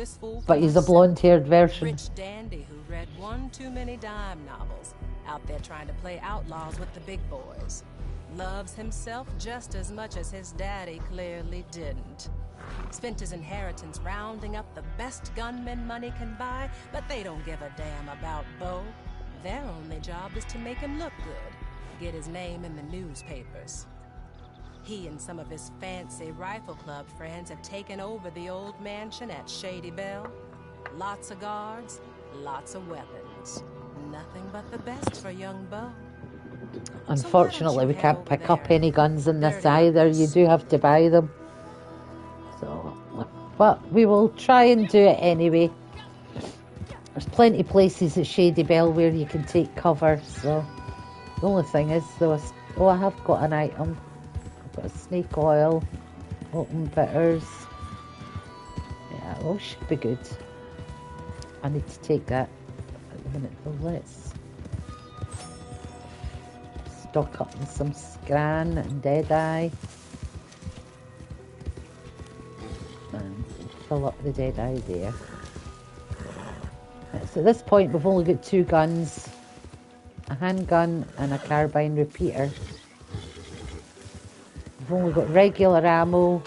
but he's a blonde-haired version. Rich dandy who read one too many dime novels, out there trying to play outlaws with the big boys. Loves himself just as much as his daddy clearly didn't. Spent his inheritance rounding up the best gunmen money can buy, but they don't give a damn about Bo. Their only job is to make him look good, get his name in the newspapers. He and some of his fancy rifle club friends have taken over the old mansion at Shady Belle. Lots of guards, lots of weapons. Nothing but the best for young Bo. Unfortunately, we can't pick up any guns in this either. You do have to buy them. So, but we will try and do it anyway. There's plenty of places at Shady Belle where you can take cover. So, the only thing is, though, I have got an item. Got a snake oil, open bitters. Yeah, all should be good. I need to take that at the minute, though. Let's stock up on some Scran and Deadeye. And fill up the Deadeye there. Right, so at this point, we've only got 2 guns, a handgun and a carbine repeater. We've only got regular ammo.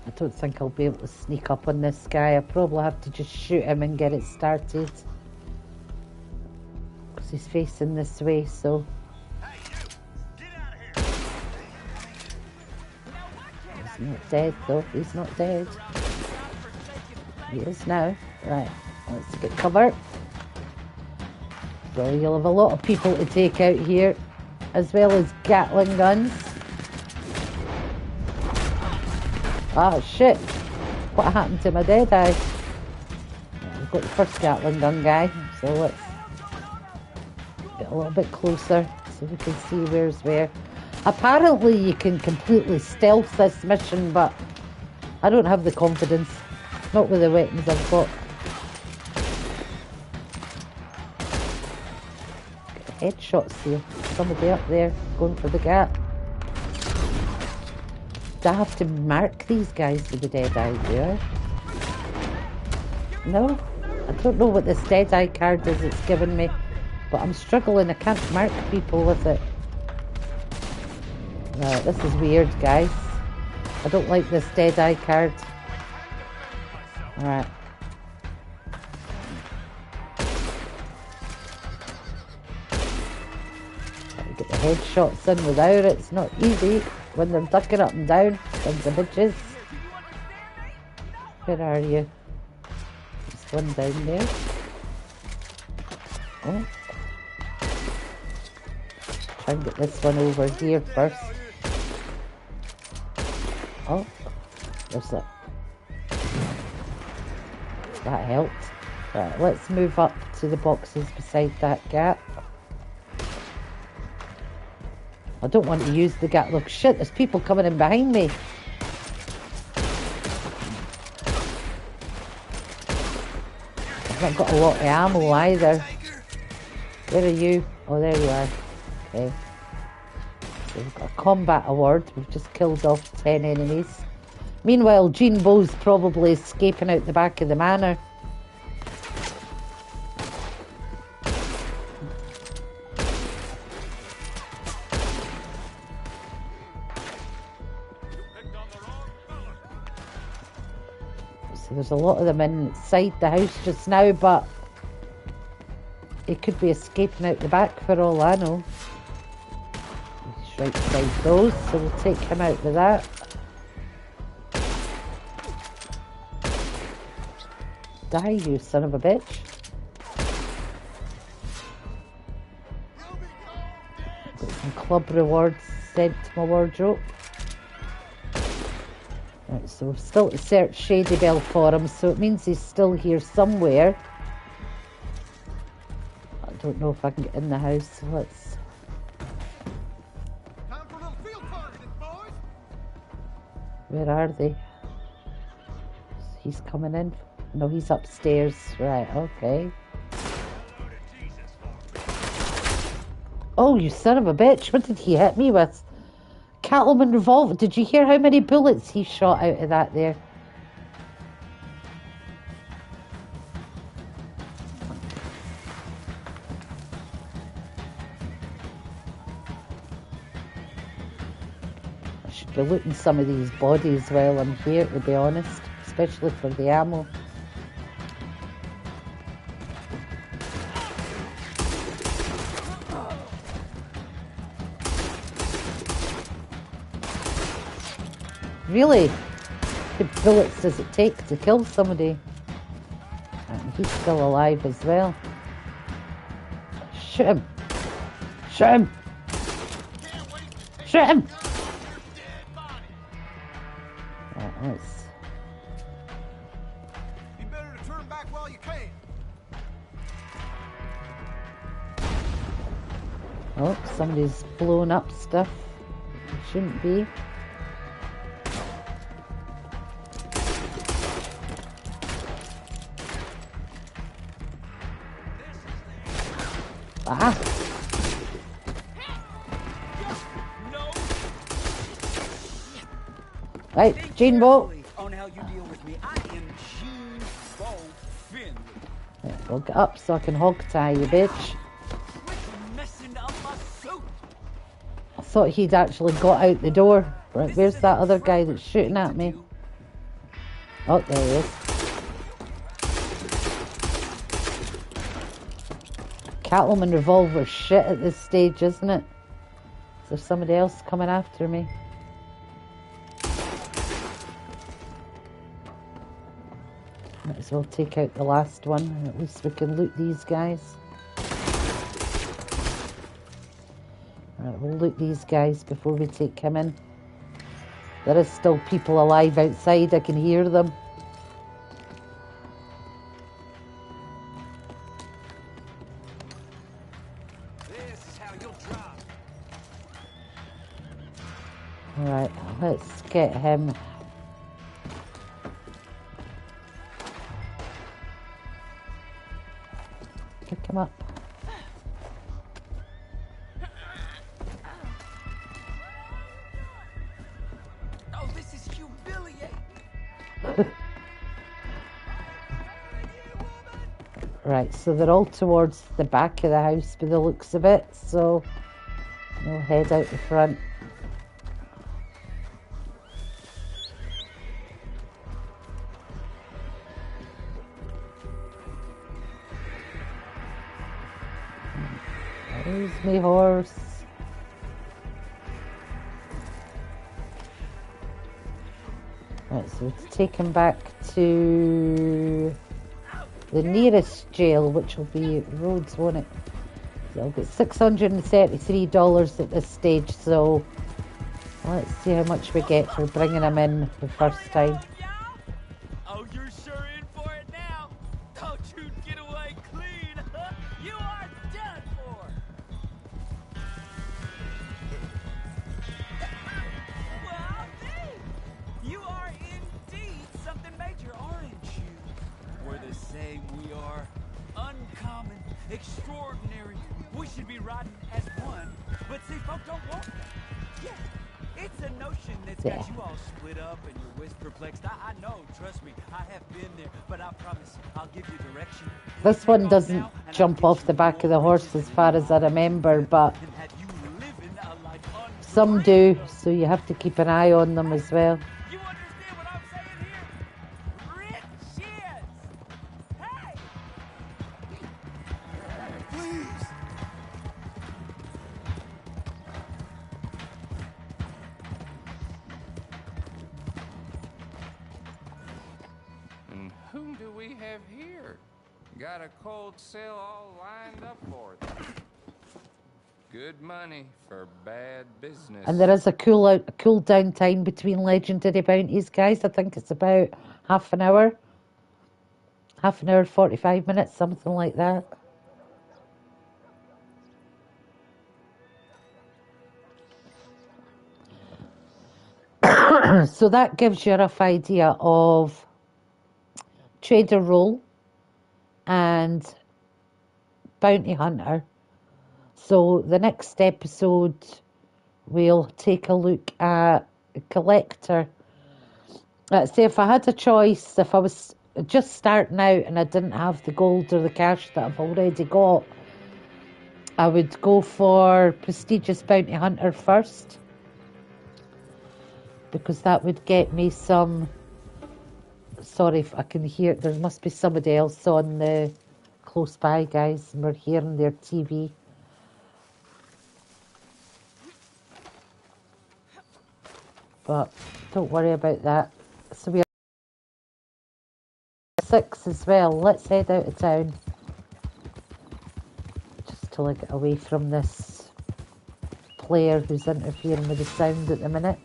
I don't think I'll be able to sneak up on this guy. I probably have to just shoot him and get it started. Because he's facing this way, so. He's not dead though. He's not dead. He is now. Right, let's get cover. So you'll have a lot of people to take out here, as well as Gatling guns. Ah, shit. What happened to my Deadeye? We've got the first Gatling gun guy, so let's get a little bit closer so we can see where's where. Apparently you can completely stealth this mission, but I don't have the confidence. Not with the weapons I've got. Headshots here. Somebody up there going for the gap. Do I have to mark these guys with the Deadeye, do I? No? I don't know what this Deadeye card is it's given me, but I'm struggling. I can't mark people with it. No, this is weird, guys. I don't like this Deadeye card. Alright. Get the headshots in without it. It's not easy when they're ducking up and down. Sons of bitches. Where are you? There's one down there. Oh. Try and get this one over here first. Oh. There's that. That helped. Right, let's move up to the boxes beside that gap. I don't want to use the gap. Look, shit, there's people coming in behind me. I've not got a lot of ammo either. Where are you? Oh, there you are. Okay. So we've got a combat award. We've just killed off 10 enemies. Meanwhile, Gene Bo's probably escaping out the back of the manor. So there's a lot of them inside the house just now, but he could be escaping out the back for all I know. He's right beside those, so we'll take him out with that. Die, you son of a bitch. Got some club rewards sent to my wardrobe. Right, so we've still to search Shady Belle for him, so it means he's still here somewhere. I don't know if I can get in the house, so let's... Time for a little field targeting, boys. Where are they? He's coming in. No, he's upstairs. Right, okay. Oh, you son of a bitch. What did he hit me with? Cattleman revolver. Did you hear how many bullets he shot out of that there? I should be looting some of these bodies while I'm here, to be honest. Especially for the ammo. Really? How many bullets does it take to kill somebody? And he's still alive as well. Shoot him! Shoot him! Shoot him! Right, let's... You better to turn back while you can. Oh, somebody's blown up stuff. Shouldn't be. Ah! Right, Gene Bo. On how you deal with me. I am Gene Bo Finley. Right, well, get up so I can hog tie you, bitch. Messing up my suit. I thought he'd actually got out the door. Right, where's that other guy that's shooting at me? Oh, there he is. Cattleman revolver shit at this stage, isn't it? Is there somebody else coming after me? Might as well take out the last one. At least we can loot these guys. Alright, we'll loot these guys before we take him in. There is still people alive outside. I can hear them. Alright, let's get him. Pick him up. Oh, this is humiliating. Right, so they're all towards the back of the house by the looks of it, so we'll head out the front. There's my horse. Right, so to take him back to the nearest jail, which will be Rhodes, won't it? So I'll get $633 at this stage, so let's see how much we get for bringing him in the first time. Oh, you're sure in for it now. Don't you get away clean. You are done for. Well, you are indeed something major, aren't you? We're the same, we are. Uncommon, extraordinary. We should be riding as one, but see, folk don't want that. Yeah, it's a notion that's got you all split up and you're whiz perplexed. I know, trust me, I have been there, but I promise I'll give you direction. This one doesn't jump off the back of the horse as far as I remember, but some do, so you have to keep an eye on them as well. You understand what I'm saying here? Rich Please! And whom do we have here? Got a cold cell all lined up for it. Good money for bad business. And there is a cool down time between legendary bounties, guys. I think it's about half an hour. Half an hour, 45 minutes, something like that. So that gives you a rough idea of trader role and bounty hunter. So the next episode we'll take a look at collector. Say if I had a choice, if I was just starting out and I didn't have the gold or the cash that I've already got, I would go for prestigious bounty hunter first, because that would get me some. Sorry if I can hear, there must be somebody else on the close by, guys, and we're hearing their TV. But don't worry about that. So we are 6 as well. Let's head out of town. Just till I get away from this player who's interfering with the sound at the minute.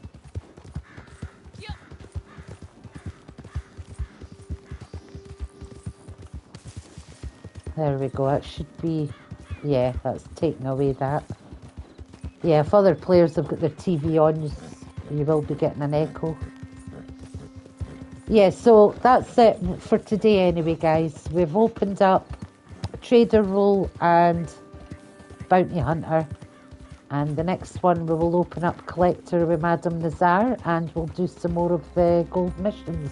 There we go, it should be, yeah, that's taking away that. Yeah, if other players have got their TV on, you will be getting an echo. Yeah, so that's it for today anyway, guys. We've opened up trader role and bounty hunter. And the next one we will open up collector with Madame Nazar, and we'll do some more of the gold missions.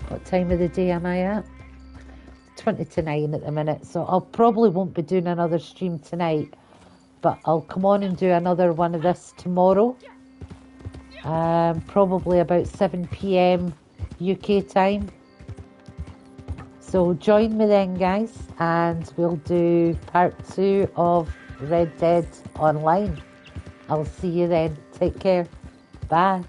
What time of the day am I at? 20 to 9 at the minute, so I'll probably won't be doing another stream tonight, but I'll come on and do another one of this tomorrow, probably about 7 p.m. UK time. So join me then, guys, and we'll do part 2 of Red Dead Online. I'll see you then. Take care. Bye.